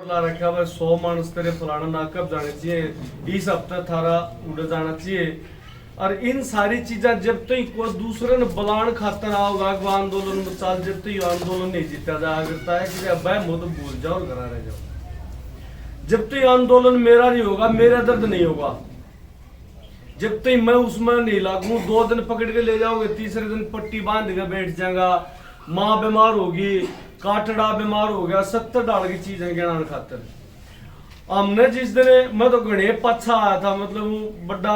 ला रखा हुआ 100 मानस तेरे फलाना नाकब जाने चाहिए, इस हफ्ते थारा उड़ जाना चाहिए। और इन सारी चीजें जब तक कोई दूसरे ने बलान खातर आओगा वो आंदोलन में चाल, जब तक आंदोलन नहीं जीता जा करता है कि अब मैं तो भूल जाओ और घरा रह जाओ। जब तक आंदोलन मेरा नहीं होगा, मेरा दर्द नहीं होगा, जब तक मैं उसमें नहीं लागू, 2 दिन पकड़ के ले जाओगे, तीसरे दिन पट्टी बांध के बैठ जाएगा, माँ बीमार होगी, काटड़ा बीमार हो गया, 70 डाल की चीज है गिनान खातर। हमने जिस दिन मैं तो गणे पाछा आया था, मतलब वो बड़ा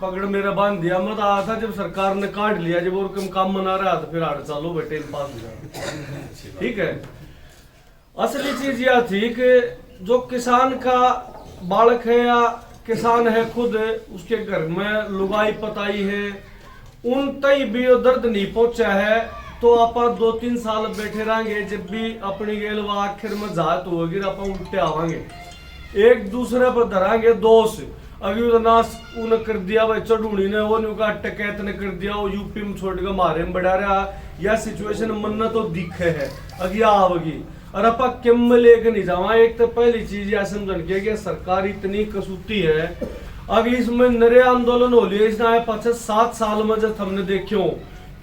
पकड़ मेरा बांध दिया, मैं तो आया था जब सरकार ने काट लिया, जब और काम मना रहा था फिर आड़ चालो बेटे पास हो जाए। ठीक है, असली चीज यह थी कि जो किसान का बालक है या किसान है खुद, उसके घर में लुगाई पताई है, उन तई भी दर्द नहीं पहुंचा है, तो आप 2-3 साल बैठे रहेंगे, जब भी अपनी गेल व आखिर में जात होगी आप उल्टे आवांगे, एक दूसरे पर धरांगे दोष। अभी नाश उन्हें कर दिया भाई चढ़ूनी ने, वो का टकैत ने कर दिया, वो यूपी में छोड़ के मारे में बढ़ा रहा, यह सिचुएशन मन तो दिखे है अगी आवगी, और आप किम लेके नहीं जावा। एक तो पहली चीज यह समझ के सरकार इतनी कसूती है, अभी इसमें नरे आंदोलन हो लिए, इसने 5-7 साल में जब हमने देखियो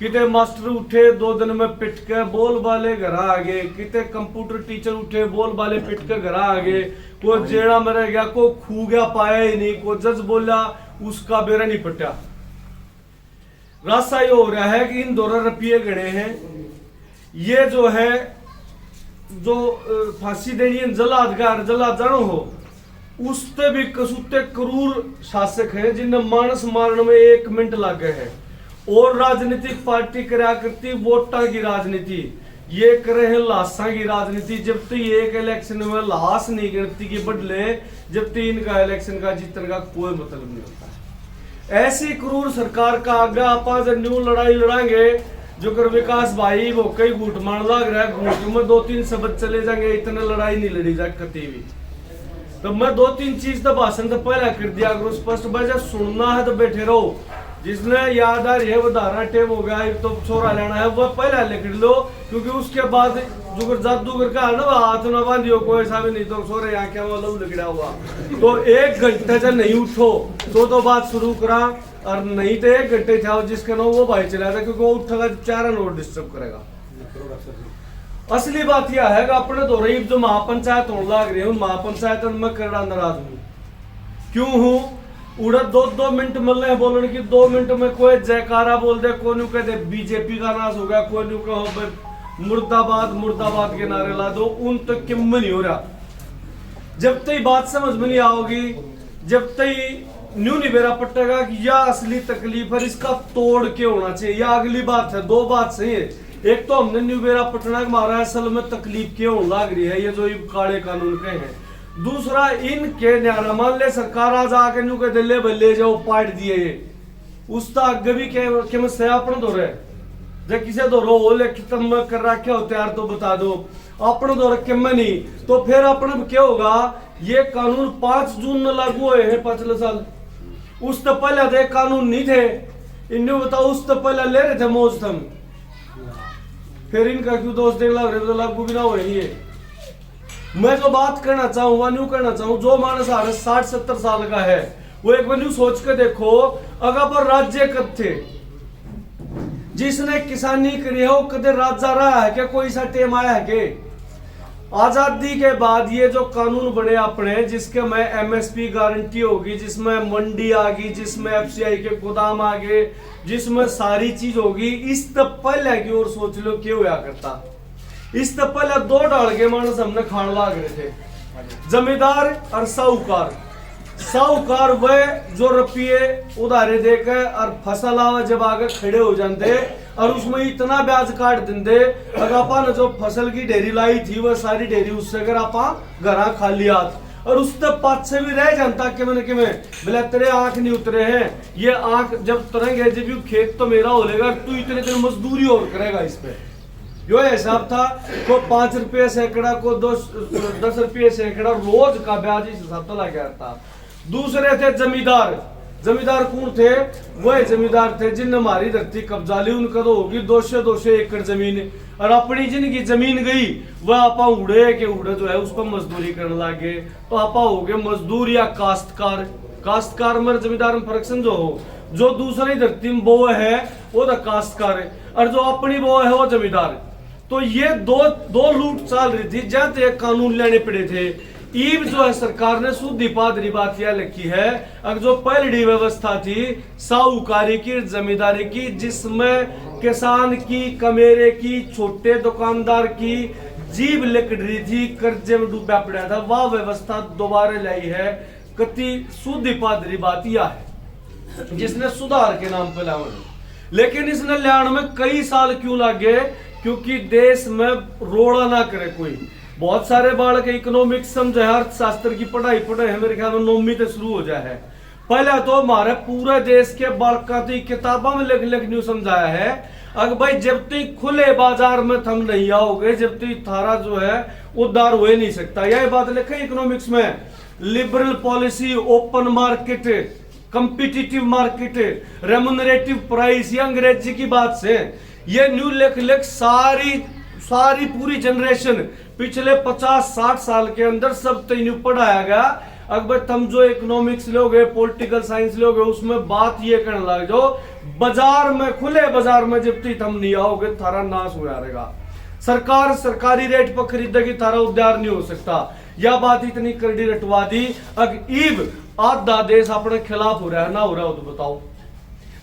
किते मास्टर उठे 2 दिन में पिट के बोल वाले घर आ गए, किते कंप्यूटर टीचर उठे बोल वाले पिट के घर आ गए, कोई जेड़ा में रह गया, को खू गया पाया ही नहीं, को जज बोला उसका बेरा नहीं पटा। रास्ता ये हो रहा है कि इन 2 रुपये गणे हैं, ये जो है जो फांसी देनी है जलाधिकार जला जानो हो, उससे भी कसूते क्रूर शासक है जिन्हें मानस मारने में 1 मिनट लगे है, और राजनीतिक पार्टी करा करती वोटा की राजनीति, ये करे हैं लाशा की राजनीति। जब तक एक इलेक्शन में लाश नहीं गिनती की बदले, जब तक इनका इलेक्शन का जीतने का कोई मतलब नहीं होता। ऐसी क्रूर सरकार का आगे आप न्यू लड़ाई लड़ाएंगे, जो कर विकास भाई वो कई घूट मान लग रहा है, घूट में 2-3 शब्द चले जाएंगे, इतने लड़ाई नहीं लड़ी जा कती भी। तो मैं 2-3 चीज तो भाषण तो पहला कर दिया, अगर स्पष्ट बजा सुनना है तो बैठे रहो, जिसने याद आ रही है वो धारा टेम हो गया, तो छोरा लेना है वो पहले लिख लो, क्योंकि उसके बाद जो जादूगर का है ना हाथ ना बांधियो, कोई ऐसा भी नहीं तो छोरे यहाँ क्या वो लव लिखड़ा हुआ, तो 1 घंटे से नहीं उठो तो बात शुरू करा, और नहीं तो 1 घंटे था जिसका नाम वो भाई चला था, क्योंकि वो उठेगा 4 और डिस्टर्ब करेगा। असली बात यह है कि अपने तो रही जो महापंचायत होने लग रही है, उन महापंचायत में करड़ा नाराज हूँ। क्यों हूँ? उड़ा 2 मिनट मिल रहे हैं बोलने की, 2 मिनट में कोई जयकारा बोल दे, कोई न्यू कहते बीजेपी का नाश हो गया, कोई न्यू कहो मुर्दाबाद मुर्दाबाद के नारे ला दो, उन तक किम नहीं हो रहा। जब तक बात समझ में नहीं आओगी, जब तक न्यू नहीं बेरा पटेगा कि यह असली तकलीफ है, इसका तोड़ के होना चाहिए, यह अगली बात है। 2 बात सही है, एक तो हमने न्यू बेरा पटना मारा है, असल में तकलीफ क्यों लग रही है, ये जो काले कानून के हैं। दूसरा, इनके न्यारा मान ले सरकार आज आके न्यू कहते ले जाओ पाट दिए, उसका आगे भी के मैं सयापन दो रहे, जब किसी दो रो ले तुम कर रखे हो तैयार तो बता दो, अपने दो रखे में नहीं, तो फिर अपने क्या होगा, ये कानून 5 जून में लागू हुए हैं पिछले साल, उस तो पहले थे कानून नहीं थे, इन्हें बताओ उस तो पहले ले रहे थे मौज तुम, फिर इनका क्यों दोस्त देख लग रहे, तो लागू भी ना हो रही है। मैं जो बात करना चाहूँ वह न्यू करना चाहूँ, जो मानस 60-70 साल का है वो एक बार न्यू सोच के देखो, अगर पर राज्य कब थे जिसने किसानी करी है, वो कदे राजा रहा है क्या, कोई सा टेम आया है के? आजादी के बाद ये जो कानून बने अपने, जिसके में एमएसपी गारंटी होगी, जिसमें मंडी आ गई, जिसमें एफसीआई के गोदाम आ गए, जिसमें सारी चीज होगी, इस तब पहले की ओर सोच लो क्यों हुआ करता। इस तब पहले 2 डाल के मानस हमने खान लाग रहे थे, जमींदार और साहूकार। साहूकार वह जो रुपये उधारे देकर और फसल आवा जब आगे खड़े हो जाते और उसमें इतना ब्याज काट देंगे, अगर अपन जो फसल की ढेरी लाई थी वह सारी ढेरी उससे अगर आप घरा खा लिया, और उस तक पाछे भी रह जाता कि बोले तेरे आंख नहीं उतरे हैं, ये आंख जब तुरेंगे जब खेत तो मेरा हो लेगा, तू इतने दिन मजदूरी और करेगा। इस पे यो हिसाब था, को 5 रुपये सैकड़ा, को 10 रुपये सैकड़ा रोज का ब्याज, इस हिसाब से लगा था। दूसरे थे जमींदार, जमींदार कौन थे? वह जमींदार थे जिन हमारी धरती कब्जा ली, उनका तो होगी 200 एकड़ जमीन, और अपनी जिनकी जमीन गई वह आपा उड़े के उड़े जो है उस पर मजदूरी करने लगे। तो आपा हो गए मजदूर या काश्तकार। काश्तकार में जमींदार में फर्क समझो हो, जो दूसरी धरती में बो है वो तो काश्तकार है, और जो अपनी बो है वो जमींदार है। तो ये दो लूट चल रही थी, जब एक कानून लेने पड़े थे। ईब जो है सरकार ने सूदी पादरी बात यह लिखी है, अगर जो पहली व्यवस्था थी साहूकारी की, जमींदारी की, जिसमें किसान की, कमेरे की, छोटे दुकानदार की जीव लिकड़ रही थी, कर्जे में डूबा पड़ा था, वह व्यवस्था दोबारा लाई है। कति सूदी पादरी बात यह है जिसने सुधार के नाम पे लाया, लेकिन इसने लाने में कई साल क्यों लगे? क्योंकि देश में रोड़ा ना करे कोई। बहुत सारे बालक इकोनॉमिक्स समझे, अर्थशास्त्र की पढ़ाई पढ़े है, मेरे ख्याल में 9वीं से शुरू हो जाए। पहले तो हमारे पूरे देश के बालक का तो किताबों में लिख न्यू समझाया है, अगर भाई जब तक खुले बाजार में थम नहीं आओगे, जब तक थारा जो है उद्धार हो ही नहीं सकता। यही बात लिखे इकोनॉमिक्स में, liberal policy, open market, competitive market, remunerative price, ये अंग्रेजी की बात से ये न्यू लिख सारी पूरी जनरेशन पिछले 50-60 साल के अंदर सब तो न्यू पढ़ाया गया। अगर तुम जो इकोनॉमिक्स लोगे, पॉलिटिकल साइंस लोगे, उसमें बात ये करने लग जाओ, बाजार में, खुले बाजार में जब तक तुम नहीं आओगे थारा नाश हो जाएगा। सरकार सरकारी रेट पर खरीदेगी, थारा उद्धार नहीं हो सकता। यह बात इतनी करड़ी रटवा दी। अगर ईब आधा देश अपने खिलाफ हो रहा है, ना हो रहा हो तो बताओ?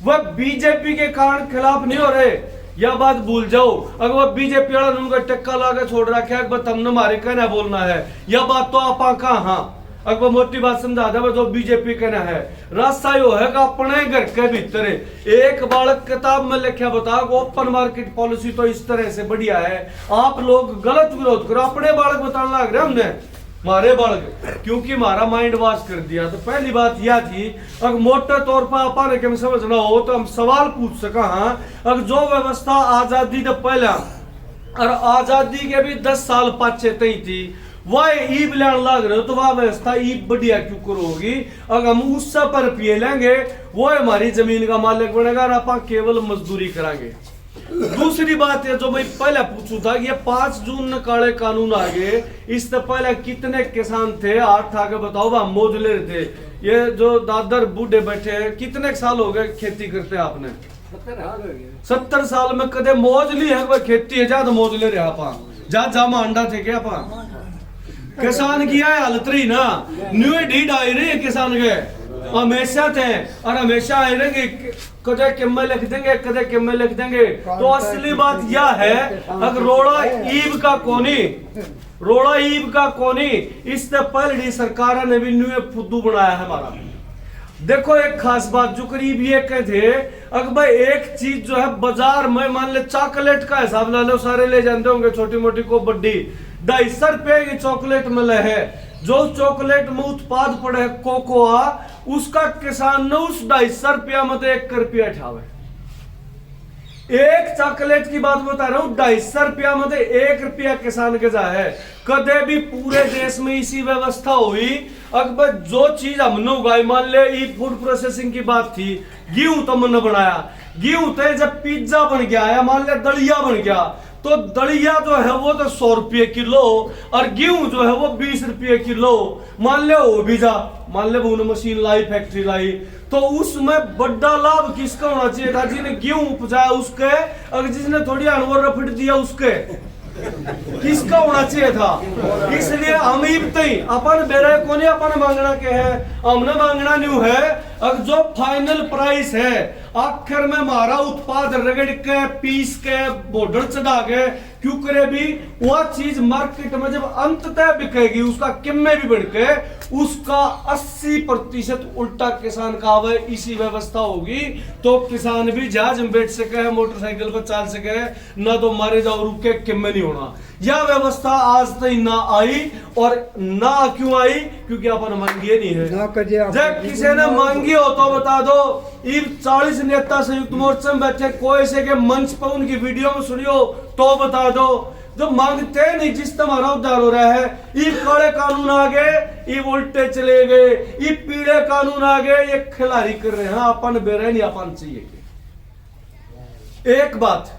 वह बीजेपी के कारण खिलाफ नहीं हो रहे, यह बात भूल जाओ। अगर वह बीजेपी वाला उनका टक्का लगा छोड़ रखा है, तुमने हमारे कहना बोलना है, यह बात तो आप कहा। अगर मोटी बात समझा दे, जो बीजेपी कहना है रास्ता यो है कि अपने घर के भीतर एक बालक किताब में लिखा बताओ, ओपन मार्केट पॉलिसी तो इस तरह से बढ़िया है, आप लोग गलत विरोध करो। अपने बालक बताने लग रहे हमने, हमारे बालक, क्योंकि हमारा माइंड वॉश कर दिया। तो पहली बात यह थी, अगर मोटे तौर पर अपन के समझना हो तो हम सवाल पूछ सका। अगर जो व्यवस्था आजादी तो पहला और आजादी के भी 10 साल पाछे तई थी, वह ईब लेने लग रहे हो, तो वह व्यवस्था ईब बढ़िया क्यों करोगी? अगर हम उससे पर पिए लेंगे, वो हमारी जमीन का मालिक बनेगा और आप केवल मजदूरी कराएंगे। दूसरी बात है जो मैं पहले पूछू था, ये 5 जून न काले कानून आ गए, इससे पहले कितने किसान थे? 8 आगे बताओ, वह मौज ले रहे थे। ये जो दादर बूढ़े बैठे हैं, कितने साल हो गए खेती करते हैं आपने? 70 साल में कदे मौज ली है? वह खेती है ज्यादा मौज ले रहे आप, जा मांडा थे क्या आप? किसान की है हालत रही ना, न्यू ढीड आई रही है किसान के, हमेशा थे और हमेशा आए रहेंगे। कदे किम्मे लिख देंगे, कदे किम्मे लिख देंगे। तो असली बात यह है, अगर रोड़ा ईब का कोनी, रोड़ा ईब का कोनी, इससे पहले सरकार ने भी न्यू फुद्दू बनाया है हमारा। देखो एक खास बात जो करीब ये कहते, अगर भाई एक चीज जो है बाजार में, मान ले चॉकलेट का हिसाब ला लो, सारे ले जानते होंगे, छोटी मोटी को बड्डी 250 रुपए की चॉकलेट मिले है। जो चॉकलेट में उत्पाद पड़े है कोकोआ, उसका किसान ने उस 250 रुपया में तो 1 रुपया उठावे। एक चॉकलेट की बात बता रहा हूं, 250 रुपया में 1 रुपया किसान के जा है। कदे भी पूरे देश में इसी व्यवस्था हुई। अगर जो चीज हमने उगाई, मान ले फूड प्रोसेसिंग की बात थी, गेहूं तो हमने बनाया, गेहूं थे जब पिज्जा बन गया या मान ले दलिया बन गया, तो दलिया जो है वो तो 100 रुपये किलो और गेहूं जो है वो 20 रुपये किलो। मान ले वो भी जा, मान ले वो मशीन लाई, फैक्ट्री लाई, तो उसमें बड़ा लाभ किसका होना चाहिए था? जिसने गेहूं उपजाया उसके, अगर जिसने थोड़ी अनवर रफट दिया उसके, किसका होना चाहिए था? इसलिए हम अपन बेरे को नहीं अपन मांगना के है, हमने मांगना न्यू है। अब जो फाइनल प्राइस है, आखिर में हमारा उत्पाद रगड़ के, पीस के, बॉर्डर चढ़ा के क्यों करे भी, वह चीज मार्केट में जब अंततः बिकेगी, उसका कीमत भी बढ़ के उसका 80% उल्टा किसान का आवे। इसी व्यवस्था होगी तो किसान भी जहाज में बैठ सके, मोटरसाइकिल पर चल सके, ना तो मारे जाओ रुके कीमत नहीं होना। यह व्यवस्था आज तक ना आई, और ना क्यों आई? क्योंकि अपन मांगी नहीं है। जब किसी ने मांगी हो तो बता दो। 40 नेता संयुक्त मोर्चा में बैठे, कोई से के मंच पर उनकी वीडियो में सुनियो तो बता दो। जो मांगते नहीं, जिस तुम्हारा उद्धार हो रहा है, ये काले कानून आ गए, ये उल्टे चले गए, ये पीले कानून आ गए, ये खिलाड़ी कर रहे हैं। अपन बेरे नहीं अपन चाहिए एक बात।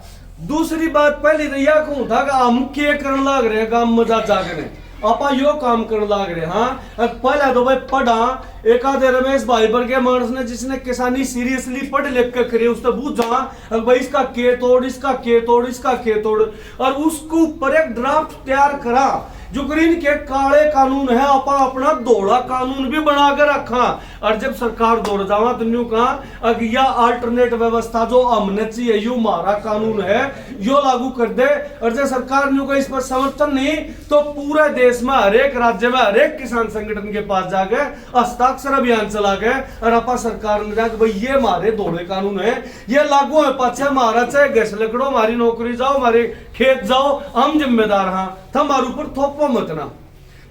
दूसरी बात, पहले तो यह कहूं था कि हम के करने लग रहे हैं काम मजा जागने, आपा यो काम करने लग रहे। हाँ पहले तो भाई पढ़ा एक आधे रमेश भाई वर्गे मानस ने जिसने किसानी सीरियसली पढ़ लिख कर करे, उसने बूझा भाई इसका के तोड़, इसका के तोड़, इसका के तोड़, और उसको ऊपर एक ड्राफ्ट तैयार करा जो ग्रीन के काले कानून है, आपा अपना दौड़ा कानून भी बनाकर रखा। और जब सरकार दौड़ जावा तो न्यू कहा यह अल्टरनेट व्यवस्था जो हमने चाहिए यू हमारा कानून है यो लागू कर दे। और जब सरकार न्यू का इस पर समर्थन नहीं तो पूरे देश में हर एक राज्य में हर एक किसान संगठन के पास जाके हस्ताक्षर अभियान चला गए और आपा सरकार ने जाकर भाई ये हमारे दौड़े कानून है, ये लागू है, पाछे हमारा चाहे गैस लकड़ो, हमारी नौकरी जाओ, हमारे खेत जाओ, हम जिम्मेदार हाँ, हमारे ऊपर थोपो मत ना।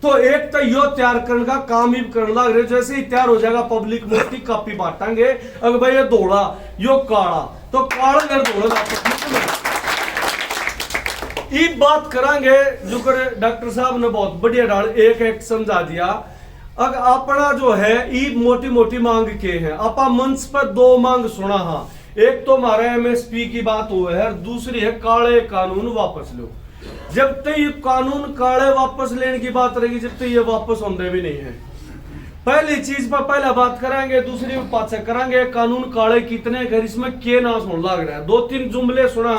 तो एक तो यो तैयार करने का काम ही करने लग रहे, जैसे ही तैयार हो जाएगा पब्लिक मुफ्ती कापी बांटेंगे, अगर भाई ये दौड़ा यो काला तो काला घर दौड़ा ये बात करांगे। जो कर डॉक्टर साहब ने बहुत बढ़िया डाल एक समझा दिया। अगर अपना जो है ये मोटी मोटी मांग के हैं, आपा मंच पर दो मांग सुना। हाँ एक तो हमारा एमएसपी की बात हुआ है और दूसरी है काले कानून वापस लो। जब तक ये कानून काले वापस लेने की बात रहेगी जब तक ये वापस होने भी नहीं है। पहली चीज पर पहला बात करेंगे, दूसरी में पाछे करेंगे कानून काले कितने घर इसमें के नाश होने लग रहा है। दो तीन जुमले सुना,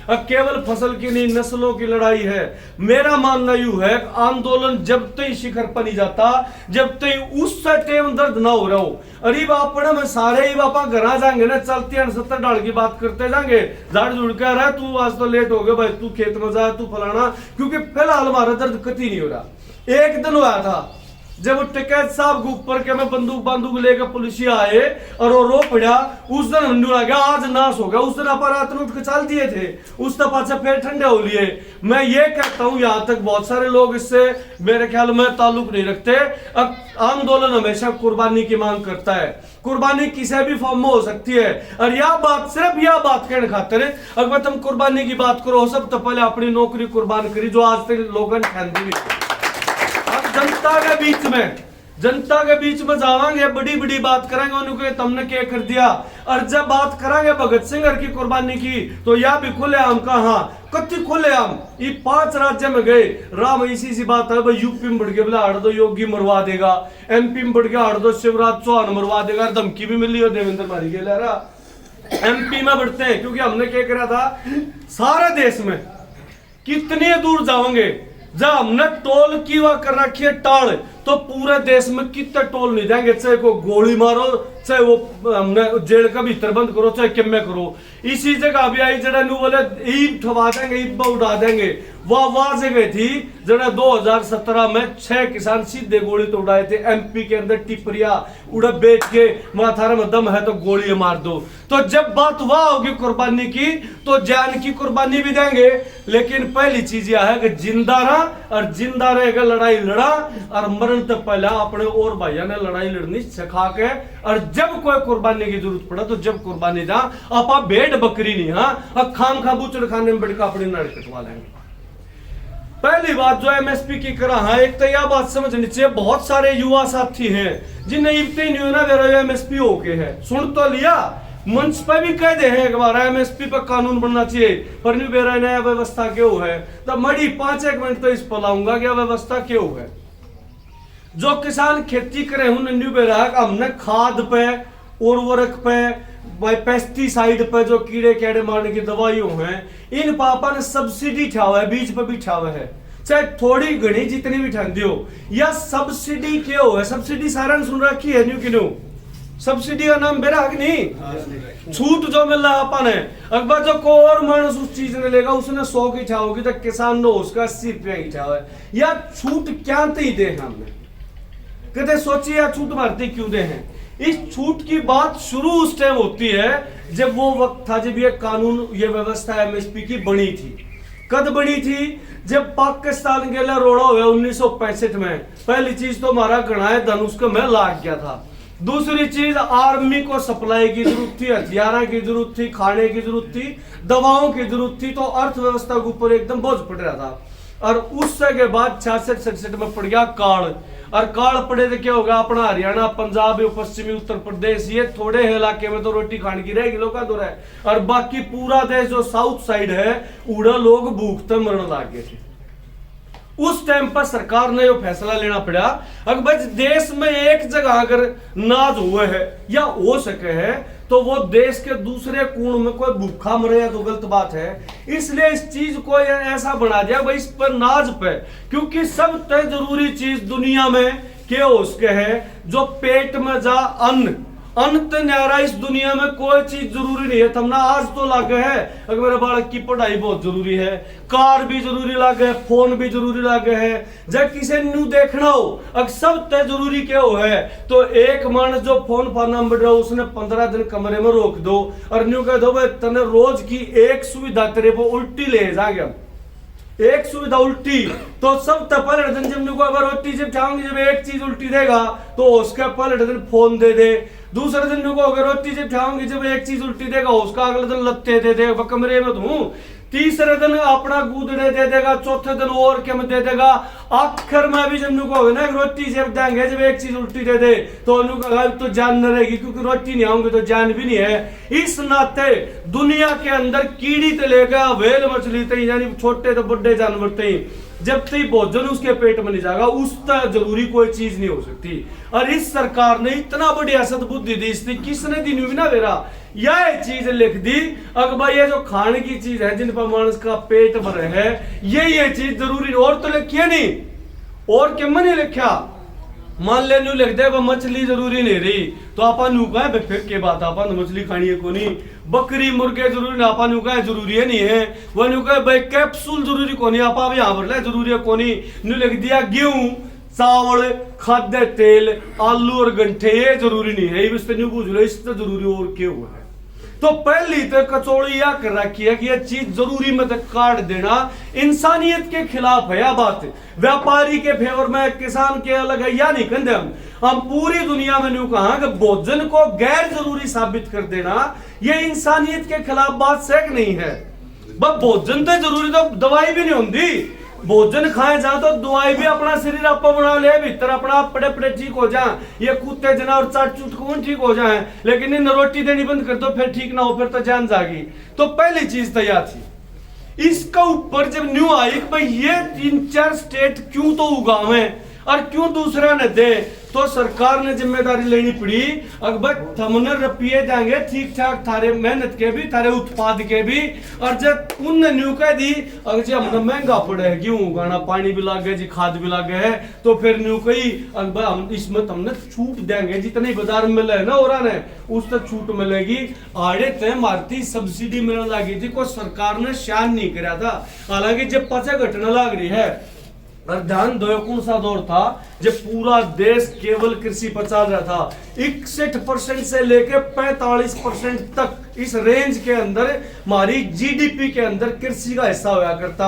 केवल फसल की नहीं नस्लों की लड़ाई है। मेरा मानना यूं है आंदोलन जब तक शिखर पर नहीं जाता जब तक उससे टेम दर्द ना हो रहा हो। अरे बापड़े में सारे ही बापा घर जाएंगे ना, चलती 70 डाल की बात करते जाएंगे, झाड़ जुड़ के रहा तू आज तो लेट हो गया भाई, तू खेत में जा, तू फलाना, क्योंकि फिलहाल हमारा दर्द कति नहीं हो रहा। एक दिन हुआ था जब टिकैत साहब के ऊपर के मैं बंदूक लेकर पुलिसिया आए और वो रो पड़ा, उस दिन हम आ गया, आज नाश हो गया। उस दिन अपन रात में उठ के चल दिए थे, उस तरह पाछे फिर ठंडे हो लिए। मैं ये कहता हूं यहाँ तक बहुत सारे लोग इससे मेरे ख्याल में ताल्लुक नहीं रखते। अब आंदोलन हमेशा कुर्बानी की मांग करता है, कुर्बानी किसी भी फॉर्म में हो सकती है। और यह बात सिर्फ यह बात कहने खातिर है अगर तुम कुर्बानी की बात करो सब तो पहले अपनी नौकरी कुर्बान करी जो आज तक लोगों ने खाती हुई। जनता के बीच में जावांगे, बड़ी बड़ी बात करेंगे, उन्होंने तुमने क्या कर दिया। और जब बात करेंगे भगत सिंह की कुर्बानी की तो यह भी खुलेआम कहा कति खुलेआम ये 5 राज्य में गए। राम इसी सी बात है भाई, यूपी में बढ़ के बोला हड़ दो योगी मरवा देगा, एमपी में बढ़ के हड़ दो शिवराज चौहान मरवा देगा, धमकी भी मिली हो देवेंद्र मारी के ले रहा। एमपी में बढ़ते हैं क्योंकि हमने क्या करा था, सारे देश में कितनी दूर जाओगे जब हमने टोल की वह कर रखी है टाल, तो पूरे देश में कितने टोल नहीं देंगे, चाहे को गोली मारो, चाहे वो हमने जेल का भीतर बंद करो, चाहे किम्मे करो। इसी जगह भी आई जरा नू बोले ईद ठवा देंगे, ईद उड़ा देंगे। वह जगह थी जरा 2017 में 6 किसान सीधे गोली तो उड़ाए थे एमपी के अंदर, टिपरिया उड़ा बेच के माथार में दम है तो गोली मार दो। तो जब बात वह होगी कुर्बानी की तो जान की कुर्बानी भी देंगे, लेकिन पहली चीज यह है कि जिंदा रहा, और जिंदा रहेगा लड़ाई लड़ा, और मरण तो पहला अपने और भैया ने लड़ाई लड़नी सिखा के। और जब कोई कुर्बानी की जरूरत पड़ा तो जब कुर्बानी जा आपा भेड़ बकरी नहीं, हाँ खाम खा बूचड़ खाने में बैठ अपनी नाड़ कटवा लेंगे। पहली बात जो एमएसपी की करा है, एक तो यह बात समझनी चाहिए बहुत सारे युवा साथी हैं जिन्हें इतने नहीं होना बेरा एमएसपी होके है, सुन तो लिया मंच पर भी कह दे हैं हमारा एमएसपी पर कानून बनना चाहिए, पर नहीं बेरा नया व्यवस्था क्यों है। तो मड़ी 5-1 मिनट तो इस पर लाऊंगा क्या व्यवस्था क्यों है। जो किसान खेती करे हूं न्यू बेरा हमने खाद पे, उर्वरक पे, पेस्टिसाइड पे, जो कीड़े केड़े मारने की दवाइयों हैं, इन पापा ने सब्सिडी ठावा है, बीज पे भी ठावा है, चाहे थोड़ी घनी जितनी भी ठंडी हो। या सब्सिडी क्यों है, सब्सिडी सारा सुन रखी है न्यू क्यों, सब्सिडी का नाम बेरा नहीं, छूट जो मिल रहा है अपन है। अकबर जो को और मानस उस चीज ने लेगा उसने 100 की छा होगी तो किसान ने उसका 80 रुपया की छा है। या छूट क्या ही दे हमने कहते सोचिए या छूट मारते क्यों दे हैं। इस छूट की बात शुरू उस टाइम होती है जब वो वक्त था जब ये कानून ये व्यवस्था एमएसपी की बनी थी। कद बनी थी जब पाकिस्तान के लिए रोड़ा हुआ 1965 में। पहली चीज तो हमारा गणाए धनुष का मैं लाग गया था, दूसरी चीज आर्मी को सप्लाई की जरूरत थी, हथियारों की जरूरत थी, खाने की जरूरत थी, दवाओं की जरूरत थी, तो अर्थव्यवस्था के ऊपर एकदम बोझ पड़ रहा था। और उस के बाद 66-67 में पड़ गया काल, और काल पड़े तो क्या होगा, अपना हरियाणा, पंजाब, पश्चिमी उत्तर प्रदेश, ये थोड़े इलाके में तो रोटी खाने की रहेगी लोग तो रहे, और बाकी पूरा देश जो साउथ साइड है उड़ा लोग भूखते मरने लग गए थे। उस टाइम पर सरकार ने जो फैसला लेना पड़ा, अगर भाई देश में एक जगह अगर नाज हुए है या हो सके है तो वो देश के दूसरे कोण में कोई भूखा मरे या तो गलत बात है। इसलिए इस चीज को ऐसा बना दिया भाई इस पर नाज पे, क्योंकि सब तय जरूरी चीज दुनिया में क्या उसके है जो पेट में जा अन्न, अंत न्यारा इस दुनिया में कोई चीज जरूरी नहीं है। तमना आज तो लागे है अगर मेरे बालक की पढ़ाई बहुत जरूरी है, कार भी जरूरी लागे है, फोन भी जरूरी लागे है, जब किसी न्यू देखना हो अगर सब तय जरूरी क्या हो है तो एक मानस जो फोन पाना बढ़ रहा उसने 15 दिन कमरे में रोक दो और न्यू कह दो भाई तने रोज की एक सुविधा तेरे को उल्टी ले जाएगा, एक सुविधा उल्टी, तो सब पहले दिन जब न्यू को अगर रोटी जब चाहूंगी जब एक चीज उल्टी देगा तो उसका पहले दिन फोन दे दे, दूसरे दिन को अगर रोटी जब खाऊंगी जब एक चीज उल्टी देगा उसका अगले दिन लत्ते दे दे कमरे में दूं, तीसरे दिन अपना गूदड़े दे देगा, चौथे दिन और क्या दे देगा, आखिर में भी जब को ना रोटी जब देंगे जब एक चीज उल्टी दे दे तो तो जान न रहेगी, क्योंकि रोटी नहीं आऊंगी तो जान भी नहीं है। इस नाते दुनिया के अंदर कीड़ी तो लेगा वेल मछली तई यानी छोटे तो बड़े जानवर तई जब तक भोजन उसके पेट में नहीं जाएगा उस तक जरूरी कोई चीज नहीं हो सकती। और इस सरकार ने इतना बड़ी असद बुद्धि दी, इसने किसने दी नहीं ना मेरा यह चीज लिख दी अकबर ये जो खाने की चीज है जिन पर मानस का पेट भरे है ये चीज जरूरी और तो लिखिए नहीं और क्या नहीं लिखा। मान ले न्यू लिख दे मछली जरूरी नहीं रही तो आपा न्यू का है फिर के बात आपा मछली खानी है को नहीं, बकरी मुर्गे जरूरी नहीं आपा न्यू का जरूरी है नहीं है, वो न्यू का भाई कैप्सूल जरूरी को नहीं आपा भी यहाँ पर जरूरी है को नहीं, न्यू लिख दिया गेहूं चावल खाद्य तेल आलू और गंठे ये जरूरी नहीं है, इस पे न्यू पूछ लो इससे जरूरी और क्या हुआ है। तो पहली तो कचौड़ी या कर रखी है कि यह चीज जरूरी में तक काट देना इंसानियत के खिलाफ है। यह बात व्यापारी के फेवर में किसान के अलग है या नहीं कहते हम पूरी दुनिया में न्यू कहा कि भोजन को गैर जरूरी साबित कर देना यह इंसानियत के खिलाफ बात सेक नहीं है। बस भोजन तो जरूरी तो दवाई भी नहीं होती, भोजन खाए जा तो दवाई भी अपना शरीर आप बना ले भीतर अपना पड़े पड़े ठीक हो जाए, ये कुत्ते जनावर चाट चूट कौन ठीक हो जाए, लेकिन इन रोटी देनी बंद कर दो फिर ठीक ना हो फिर तो जान जागी। तो पहली चीज तैयार थी। इसका ऊपर जब न्यू आई भाई ये 3-4 स्टेट क्यों तो उगावे और क्यों दूसरा न दे, तो सरकार ने जिम्मेदारी लेनी पड़ी अकबर हमने रुपये देंगे ठीक ठाक थारे मेहनत के भी थारे उत्पाद के भी, और जब उन न्यू कह दी अगर जी हमने महंगा पड़े है गेहूं उगाना पानी भी लागे जी खाद भी लागे है तो फिर न्यू कही अकबर हम इसमें हमने छूट देंगे जितने बाजार में मिले ना और उस तक छूट मिलेगी। आड़े तय मारती सब्सिडी मिलने लगी थी कोई सरकार ने शान नहीं कराया था, हालांकि जब पचा घटना लग रही है और ध्यान दो कौन सा दौर था जब पूरा देश केवल कृषि पर चल रहा था, 61% से लेकर 45% तक इस रेंज के अंदर हमारी जीडीपी के अंदर कृषि का हिस्सा हुआ करता।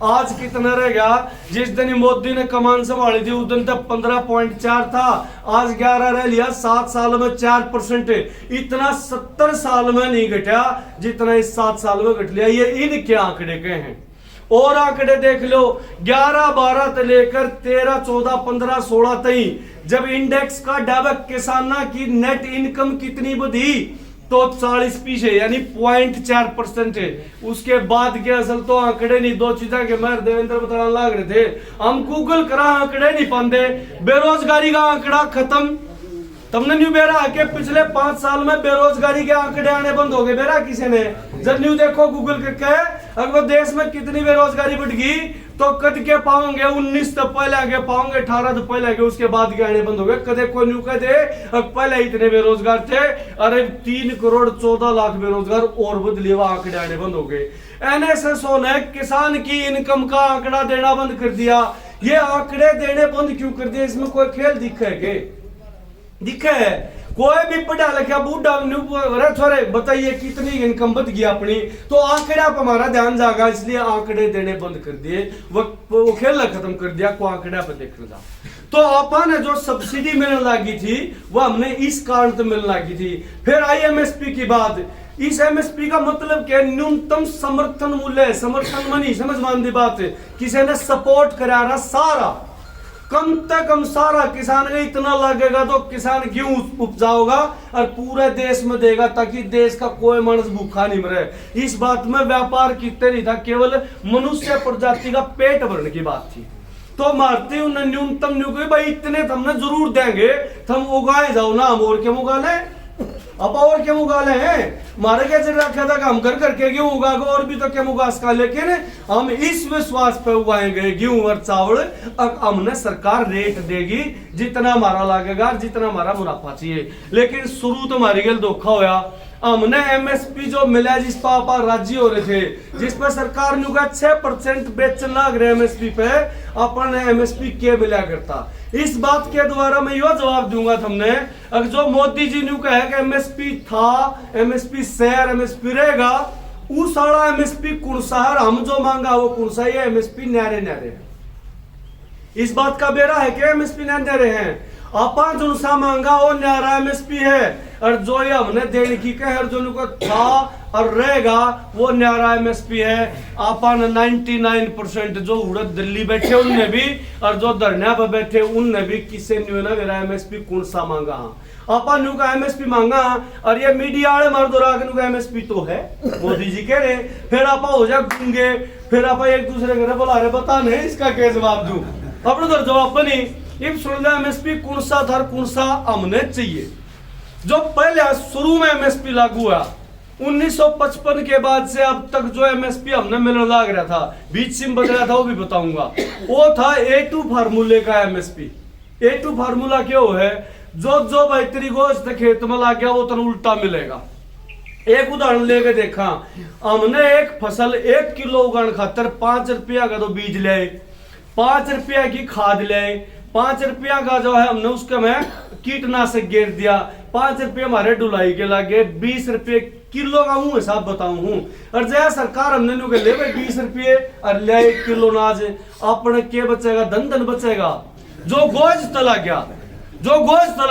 आज कितना रह गया, जिस दिन मोदी ने कमान संभाली थी उस दिन तक 15.4 था, आज 11 रह लिया, 7 साल में 4%, इतना 70 साल में नहीं घटा जितना इस 7 साल में घट लिया। ये इनके आंकड़े के हैं और आंकड़े देख लो 11-12 से लेकर 13-14-15-16 तई जब इंडेक्स का डाबक किसाना की नेट इनकम कितनी बढ़ी तो 40 पीछे यानी 0.4% है। उसके बाद के असल तो आंकड़े नहीं, दो चीजें के मैं देवेंद्र बताने लग रहे थे, हम गूगल करा आंकड़े नहीं पाते, बेरोजगारी का आंकड़ा खत्म, तुमने न्यू बेरा के पिछले 5 साल में बेरोजगारी के आंकड़े आने बंद हो गए बेरा किसी ने, जब न्यू देखो गूगल करके अगर देश में कितनी बेरोजगारी बढ़ गई तो कद के पाओगे 19 तो पहले आगे पाओगे 18 तो पहले आगे उसके बाद के आने बंद हो गए। कदे कोई न्यू कह दे पहले इतने बेरोजगार थे, अरे 3 करोड़ 14 लाख बेरोजगार और बदले हुआ आंकड़े आने बंद हो गए। एनएसएसओ ने किसान की इनकम का आंकड़ा देना बंद कर दिया। ये आंकड़े देने बंद क्यों कर दिए, इसमें कोई खेल दिखे है कोई भी पढ़ा लिखा बूढ़ा छोरे बताइए कितनी इनकम बढ़ गई अपनी, तो आंकड़ा पर हमारा ध्यान जाएगा, इसलिए आंकड़े देने बंद कर दिए, वो खेल खत्म कर दिया को आंकड़ा पर देखने जा। तो अपन जो सब्सिडी मिलने लगी थी वो हमने इस कारण से मिलने लगी थी। फिर आई एमएसपी की बात, इस एमएसपी का मतलब क्या, न्यूनतम समर्थन मूल्य, समर्थन मनी समझ मान दी बात, किसी ने सपोर्ट करा रहा सारा कम से कम सारा किसान का इतना लगेगा तो किसान गेहूं उपजाओगा और पूरे देश में देगा, ताकि देश का कोई मानस भूखा नहीं मरे। इस बात में व्यापार कितने नहीं था, केवल मनुष्य प्रजाति का पेट भरने की बात थी। तो मारते उन्हें न्यूनतम न्यू भाई इतने तो हमने जरूर देंगे, तुम उगाए जाओ ना, हम और क्या उगा ले, अब और क्या उगा ले हैं, मारे क्या चल रखा था हम कर करके गेहूं उगा और भी तो क्या उगा सका, लेकिन हम इस विश्वास पे उगाएंगे गेहूं और चावल, अब हमने सरकार रेट देगी जितना हमारा लगेगा, जितना हमारा मुनाफा चाहिए। लेकिन शुरू तो हमारी गल धोखा होया, हमने एमएसपी जो मिला जिस पर आप राजी हो रहे थे, जिस पर सरकार ने कहा 6% बेचन लग रहे एमएसपी पे, अपन एमएसपी के मिला करता। इस बात के द्वारा मैं यो जवाब दूंगा तुमने, अगर जो मोदी जी ने कहा कि एमएसपी था, एमएसपी शेयर एमएसपी रहेगा, उस सारा एमएसपी कौन सा है, हम जो मांगा वो कौन सा, ये एमएसपी न्यारे न्यारे। इस बात का बेरा है कि एमएसपी न्यारे हैं, अपन जो सा मांगा वो न्यारा एमएसपी है, और जो ये हमने देने की कह जो को था और रहेगा वो न्यारा एमएसपी है। अपन 99% जो उड़द दिल्ली बैठे उनने भी, और जो धरना पर बैठे उनने भी किसी ने ना मेरा एमएसपी कौन सा मांगा, अपन न्यू का एमएसपी मांगा, और ये मीडिया वाले मर्द का एमएसपी तो है मोदी जी कह रहे, फिर आप हो जाए गूंगे, फिर आप एक दूसरे के बोला रहे बता नहीं इसका क्या जवाब दूं, अपने उधर जवाब बनी इब सुन लिया एमएसपी कौन सा था, कौन सा हमने चाहिए। जो पहले शुरू में एमएसपी लागू हुआ 1955 के बाद से अब तक जो एमएसपी हमने मिलने लग रहा था, बीच सिम बदला था वो भी बताऊंगा, वो था A2 फार्मूले का एमएसपी। A2 फार्मूला क्यों है, जो भाई तेरी गोश्त खेत में ला गया वो तो उल्टा मिलेगा। एक उदाहरण लेके देखा, हमने एक फसल 1 किलो उगाने खातर 5 रुपया का तो बीज ले, 5 रुपया की खाद ले, 5 रुपया का जो है हमने उसके में कीटनाशक गिर दिया, 5 रुपये हमारे ढुलाई के लगे, 20 रुपये किलो का हूँ हिसाब बताऊं हूँ। और जया सरकार हमने ले भाई 20 रुपये और ले 1 किलो नाज, अपने के बचेगा, धन बचेगा। जो गोश्त तला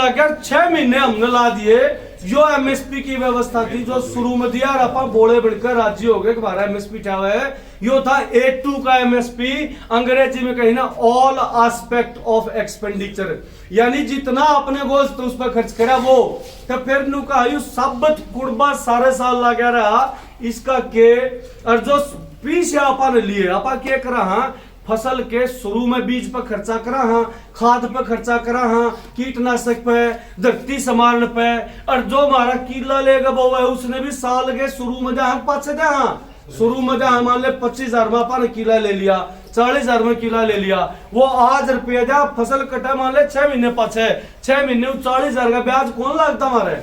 गया, 6 महीने हमने ला दिए। जो एमएसपी की व्यवस्था थी जो शुरू में दिया, और अपन बोले बढ़कर राज्य हो गए कि हमारा एमएसपी क्या है, यो था A2 का एमएसपी, अंग्रेजी में कही ना ऑल एस्पेक्ट ऑफ एक्सपेंडिचर, यानी जितना अपने गोश्त उस पर खर्च करा वो, तो फिर नु कहा यू सब कुर्बा सारे साल लगा रहा इसका के। और जो पीछे अपन लिए अपन के करा, फसल के शुरू में बीज पर खर्चा करा, खाद पर खर्चा करा, कीटनाशक पे, धरती संभालने पे, और जो हमारा किला लेगा वो है उसने भी साल के शुरू में पाछे शुरू में मान ले 25,000 में अपन किला ले लिया, 40,000 में किला ले लिया, वो आज रुपया जा फसल कटा मान ले 6 महीने पाछे, 6 महीने 40,000 का ब्याज कौन लगता हमारे।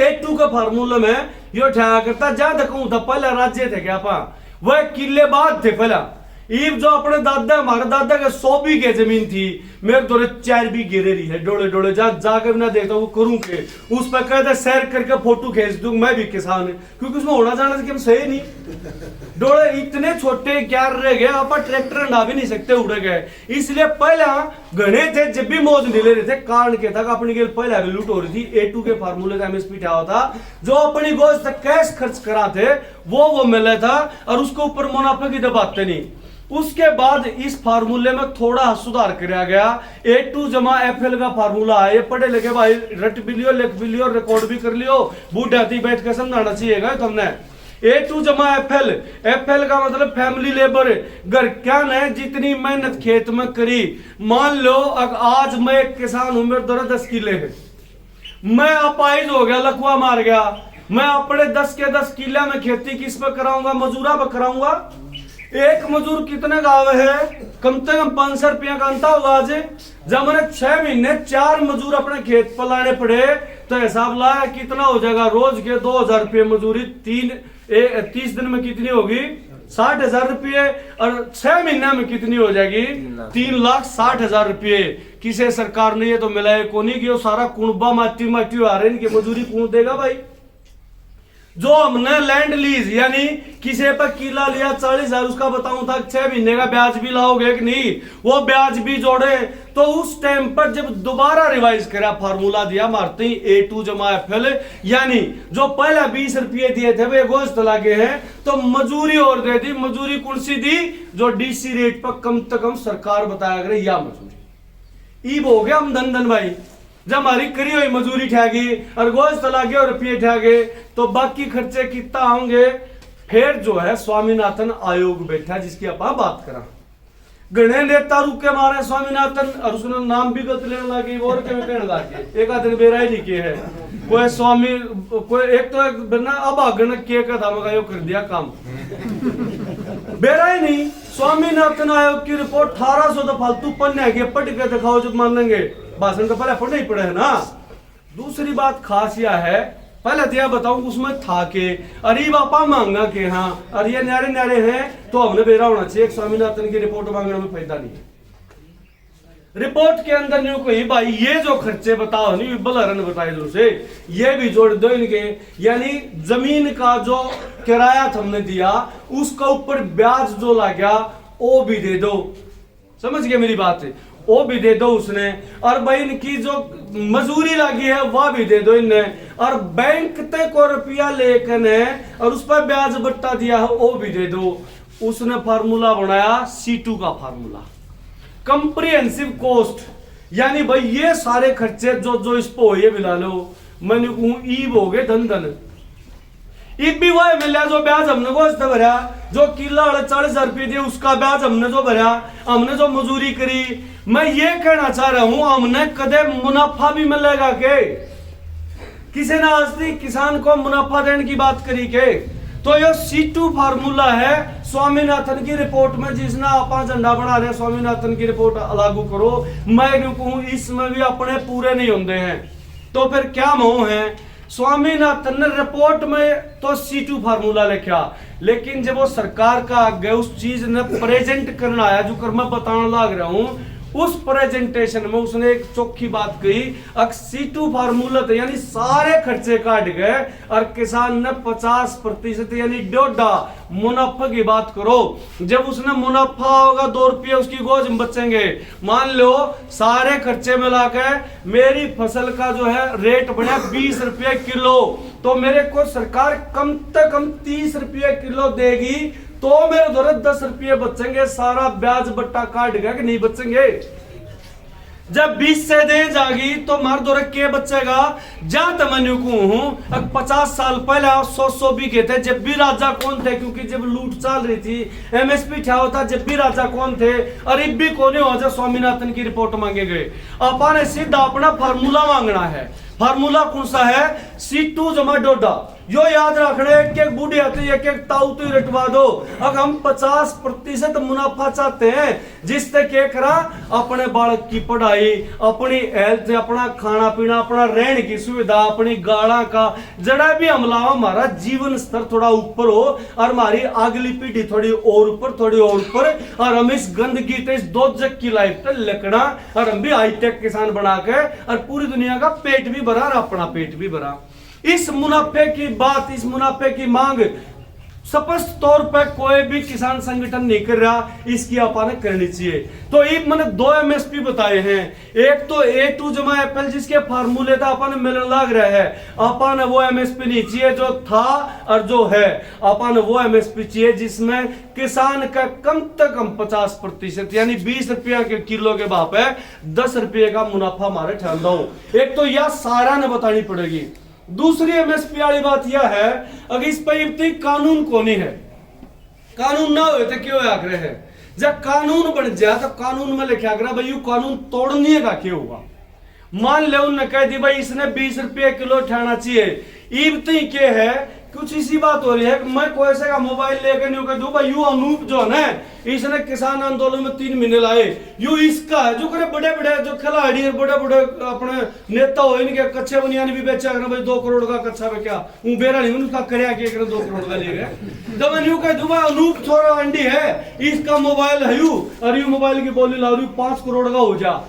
A2 का फार्मूला में यो ठहरा करता ज्यादा कहूं था, पहले राज्य थे क्या पा, वह किले बाद थे पहला। ईब जो अपने दादा, हमारे दादा के 100 बीघे जमीन थी, मेरे दौरे 4 बीघे रही है, डोले जाके बिना देखता वो करूं के, उस पर कहते सैर करके फोटो खींच दूं, मैं भी किसान है, क्योंकि उसमें होना जाना कि हम सही नहीं, डोले इतने छोटे क्या रह गए, आप ट्रैक्टर हटा भी नहीं सकते, उड़ गए। इसलिए पहले गणे थे जब भी मौज नहीं ले रहे थे, कारण के था अपनी गेल पहले भी लूट हो रही थी। A2 के फार्मूले का एमएसपी क्या होता, जो अपनी गोश्त कैश खर्च करा थे वो मिला था, और उसके ऊपर मुनाफे की दबाते नहीं। उसके बाद इस फार्मूले में थोड़ा सुधार किया गया, A2 जमा FL का फार्मूला है, ये पढ़े लिखे भाई रट भी लियो, लिख भी लियो, रिकॉर्ड भी कर लियो, बूढ़े हाथी बैठ के समझाना चाहिएगा तुमने। A2 जमा FL का मतलब फैमिली लेबर, घर क्या ने जितनी मेहनत खेत में करी, मान लो आज मैं एक किसान हूं, मेरे द्वारा 10 किले है, मैं अपाइज हो गया, लकवा मार गया, मैं अपने 10 के 10 किले में खेती किस पे कराऊंगा, मजूरा पे कराऊंगा। एक मजूर कितने गाँव है, कम से कम 500 रुपया का अंता होगा। आज जब मैंने 6 महीने 4 मजूर अपने खेत पर लाने पड़े, तो हिसाब लाया कितना हो जाएगा, रोज के 2,000 रुपये मजूरी, 30 दिन में कितनी होगी, 60,000 रुपये, और 6 महीने में कितनी हो जाएगी, 3,60,000 रुपये। किसी सरकार ने ये तो मिलाए को नहीं कि सारा कुणबा माटी आ रहे, इनकी मजूरी कौन देगा भाई। जो हमने लैंड लीज यानी किसी पर किला लिया 40,000, उसका बताऊं था 6 महीने का ब्याज भी लाओगे कि नहीं, वो ब्याज भी जोड़े, तो उस टाइम पर जब दोबारा रिवाइज करा फार्मूला दिया मारते ही A2 जमा FL, यानी जो पहले 20 रुपये दिए थे वे गोश्त लगे हैं, तो मजूरी और दे दी। मजूरी कौन सी दी, जो DC रेट पर कम से कम सरकार बताया करे या मजूरी ईब हो गया हम धन भाई। जब हमारी करी हुई मजूरी ठहगी और गोश्त लगे और रुपये ठहगे तो बाकी खर्चे कितना होंगे। फिर जो है स्वामीनाथन आयोग बैठा जिसकी आप बात करा, गणे नेता रुक के मारे स्वामीनाथन और उसने नाम भी गलत लेने लगे और कहने लगे। एक आदमी बेराई लिखे है कोई स्वामी कोई एक तो बिना अब आगन के का था मगा यो कर दिया काम बेराई नहीं। स्वामीनाथन आयोग की रिपोर्ट 1800 तो फालतू पन्ने के पढ़ के दिखाओ जब मान लेंगे भाषण तो पहले पढ़ना ही पड़े है ना। दूसरी बात खास यह है पहले तो यह बताऊं उसमें था के अरे बापा मांगा के हाँ और ये न्यारे न्यारे हैं तो हमने बेरा होना चाहिए। एक स्वामीनाथन की रिपोर्ट मांगने में फायदा नहीं है। रिपोर्ट के अंदर न्यू कोई भाई ये जो खर्चे बताओ नहीं बलरन बताए दो से ये भी जोड़ दो इनके, यानी जमीन का जो किराया हमने दिया उसका ऊपर ब्याज जो लगा वो भी दे दो। समझ गए मेरी बात है, वो भी दे दो उसने। और भाई इनकी जो मजूरी लगी है वह भी दे दो इनने। और बैंक तक को रुपया लेकर और उस पर ब्याज बट्टा दिया है वो भी दे दो। उसने फार्मूला बनाया C2 का फार्मूला, कंप्रिहेंसिव कॉस्ट, यानी भाई ये सारे खर्चे जो जो इस पे ये मिला लो। मैंने कहूं ईब हो गए धन ईब भी वह मिला जो ब्याज हमने गोश्त भरा, जो किला 40,000 रुपये दिए उसका ब्याज हमने जो भरा, हमने जो मजूरी करी। मैं ये कहना चाह रहा हूं हमने कदे मुनाफा भी मिलेगा के किसी ने आज तक किसान को मुनाफा देने की बात करी के। तो ये C2 फार्मूला है स्वामीनाथन की रिपोर्ट में जिसने आप झंडा बना रहे स्वामीनाथन की रिपोर्ट लागू करो। मैं कहूं इसमें भी अपने पूरे नहीं होते हैं तो फिर क्या मोह है। स्वामीनाथन ने रिपोर्ट में तो C2 फार्मूला लिखा लेकिन जब वो सरकार का आगे उस चीज ने प्रेजेंट करना आया जो कर मैं बताने लग रहा हूं उस प्रेजेंटेशन में उसने एक चौखी बात कही C2 फार्मूला था, यानी सारे खर्चे काट गए और किसान ने 50% यानी 1.5 मुनाफा की बात करो। जब उसने मुनाफा होगा 2 रुपये उसकी गोज में बचेंगे। मान लो सारे खर्चे मिला के मेरी फसल का जो है रेट बना 20 रुपये किलो तो मेरे को सरकार कम से कम 30 रुपये किलो देगी तो मेरे द्वारा 10 रुपये बचेंगे। सारा ब्याज बट्टा काट गया कि नहीं बचेंगे। जब 20 से दे जागी तो मार द्वारा के बचेगा। जहां तमन्यू को हूं 50 साल पहले 100 बीघे थे जब भी राजा कौन थे, क्योंकि जब लूट चल रही थी MSP क्या होता जब भी राजा कौन थे। और भी कोने हो जाए स्वामीनाथन की रिपोर्ट मांगे गए अपन ने सीधा अपना फार्मूला मांगना है। फार्मूला कौन सा है C2 जमा 1.5 यो याद रखना एक एक बूढ़ी आती एक एक ताऊ तो रटवा दो। अब हम 50% मुनाफा चाहते हैं जिससे क्या करा अपने बालक की पढ़ाई अपनी हेल्थ अपना खाना पीना अपना रहने की सुविधा अपनी गाड़ा का जड़ा भी हमला हमारा जीवन स्तर थोड़ा ऊपर हो और हमारी अगली पीढ़ी थोड़ी और ऊपर थोड़ी और ऊपर और हम इस गंदगी इस दोजक की लाइफ तक लकड़ा और हम भी हाईटेक किसान बना के और पूरी दुनिया का पेट भी भरा और अपना पेट भी भरा। इस मुनाफे की बात इस मुनाफे की मांग स्पष्ट तौर पर कोई भी किसान संगठन नहीं कर रहा, इसकी आपने करनी चाहिए। तो ये मैंने 2 MSP बताए हैं, एक तो A2 जमा FL जिसके फार्मूले था अपन मिलने लग रहा है। अपन वो MSP नहीं चाहिए जो था और जो है, अपन वो MSP चाहिए जिसमें किसान का कम से कम 50% यानी 20 रुपया के किलो के भाव है 10 रुपये का मुनाफा हमारे ठहरा हो। एक तो यह सारा ने बतानी पड़ेगी। दूसरी MSP वाली बात यह है अगर इस पर कानून कौन है, कानून ना हो तो क्यों आग्रह है। जब कानून बन जाए तो कानून में लिखा करा भाई कानून तोड़ने का क्यों होगा। मान ले उन्होंने कह दी भाई इसने 20 रुपये किलो ठहराना चाहिए। ईबती के है कुछ इसी बात हो रही है कि मैं कोई से का मोबाइल लेकर नहीं कह दूं भाई यू अनूप जो है ना इसने किसान आंदोलन में 3 महीने लाए यू इसका है जो करे बड़े बड़े जो खिलाड़ी बड़े बड़े अपने नेता हो इनके कच्चे बनियान भी बेचा कर भाई 2 करोड़ का कच्चा में क्या हूं बेरा नहीं उनका करया के 2 करोड़ का ले गए। तो मैं यूं कह दूं अनूप थोड़ा अंडी है इसका मोबाइल है यू और यू मोबाइल की बोली ला रही 5 करोड़ का हो जा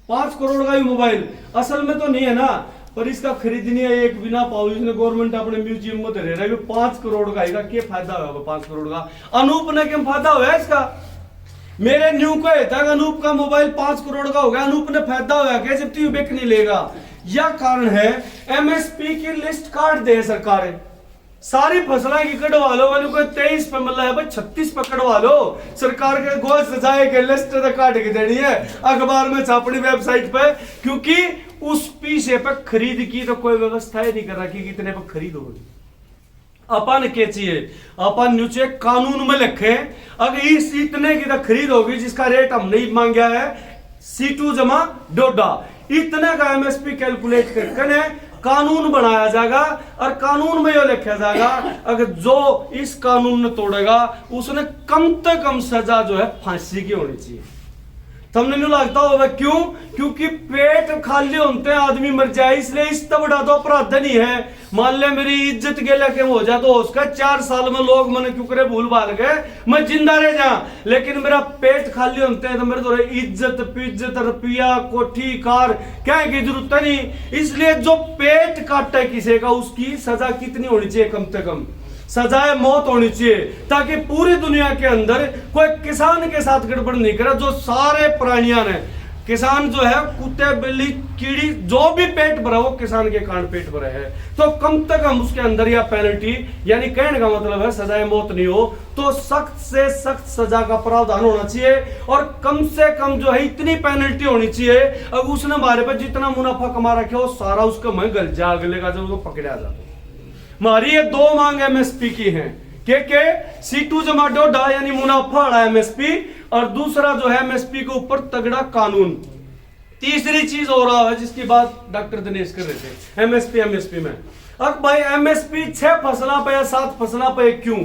5 करोड़ का यू मोबाइल असल में तो नहीं है ना पर इसका खरीदनी है एक बिना पाओ इसने गवर्नमेंट अपने म्यूजियम में रह रहा है 5 करोड़ का आएगा क्या फायदा होगा 5 करोड़ का अनूप ने क्या फायदा हुआ इसका। मेरे न्यू को तक अनूप का मोबाइल 5 करोड़ का हो गया अनूप ने फायदा हुआ क्या जब तू बेक नहीं लेगा। यह कारण है MSP की लिस्ट काट दे सरकार सारी फसलें की कटवा लो, मैंने कोई 23 पे मिला है भाई 36 पे कटवा लो। सरकार के गोल सजाए के लिस्ट काट के देनी है अखबार में छापनी वेबसाइट पे, क्योंकि उस पीछे पे खरीद की तो कोई व्यवस्था ही नहीं कर रखी कि कितने पे खरीद होगी। अपन के चाहिए, अपन नीचे कानून में लिखे अगर इस इतने की तो खरीद होगी जिसका रेट हम नहीं मांगा है C2 जमा डोडा, इतने का MSP कैलकुलेट करके कानून बनाया जाएगा और कानून में यह लिखा जाएगा अगर जो इस कानून ने तोड़ेगा उसने कम से कम सजा जो है फांसी की होनी चाहिए। तुमने नहीं लगता होगा क्यों? क्योंकि पेट खाली होते हैं आदमी मर जाए, इसलिए इस तब बड़ा तो अपराध नहीं है। मान ले मेरी इज्जत के लिए हो जाए तो उसका 4 साल में लोग मैंने क्यों करे भूल भाल गए मैं जिंदा रह जा, लेकिन मेरा पेट खाली होते हैं तो मेरे तो इज्जत पिज्जत रुपया कोठी कार क्या की जरूरत नहीं। इसलिए जो पेट काटे किसी का उसकी सजा कितनी होनी चाहिए? कम से कम सजाए मौत होनी चाहिए, ताकि पूरी दुनिया के अंदर कोई किसान के साथ गड़बड़ नहीं करे। जो सारे प्राणियां ने किसान जो है कुत्ते बिल्ली कीड़ी जो भी पेट भरा वो किसान के कारण पेट भरा है, तो कम से कम उसके अंदर या पेनल्टी यानी कहने का मतलब है सजाए मौत नहीं हो तो सख्त से सख्त सजा का प्रावधान होना चाहिए और कम से कम जो है इतनी पेनल्टी होनी चाहिए अब उसने हमारे पे जितना मुनाफा कमा रखे वो सारा उसका मैं गल जा अगले का जब उसको पकड़ा जाता। हमारी ये 2 मांग MSP की हैं के C2 जमा डोडा यानी मुनाफा वाला MSP और दूसरा जो है MSP के ऊपर तगड़ा कानून। तीसरी चीज हो रहा है जिसकी बात डॉक्टर दिनेश कर रहे थे MSP में। अब भाई MSP 6 फसला पे या 7 फसला पे क्यों?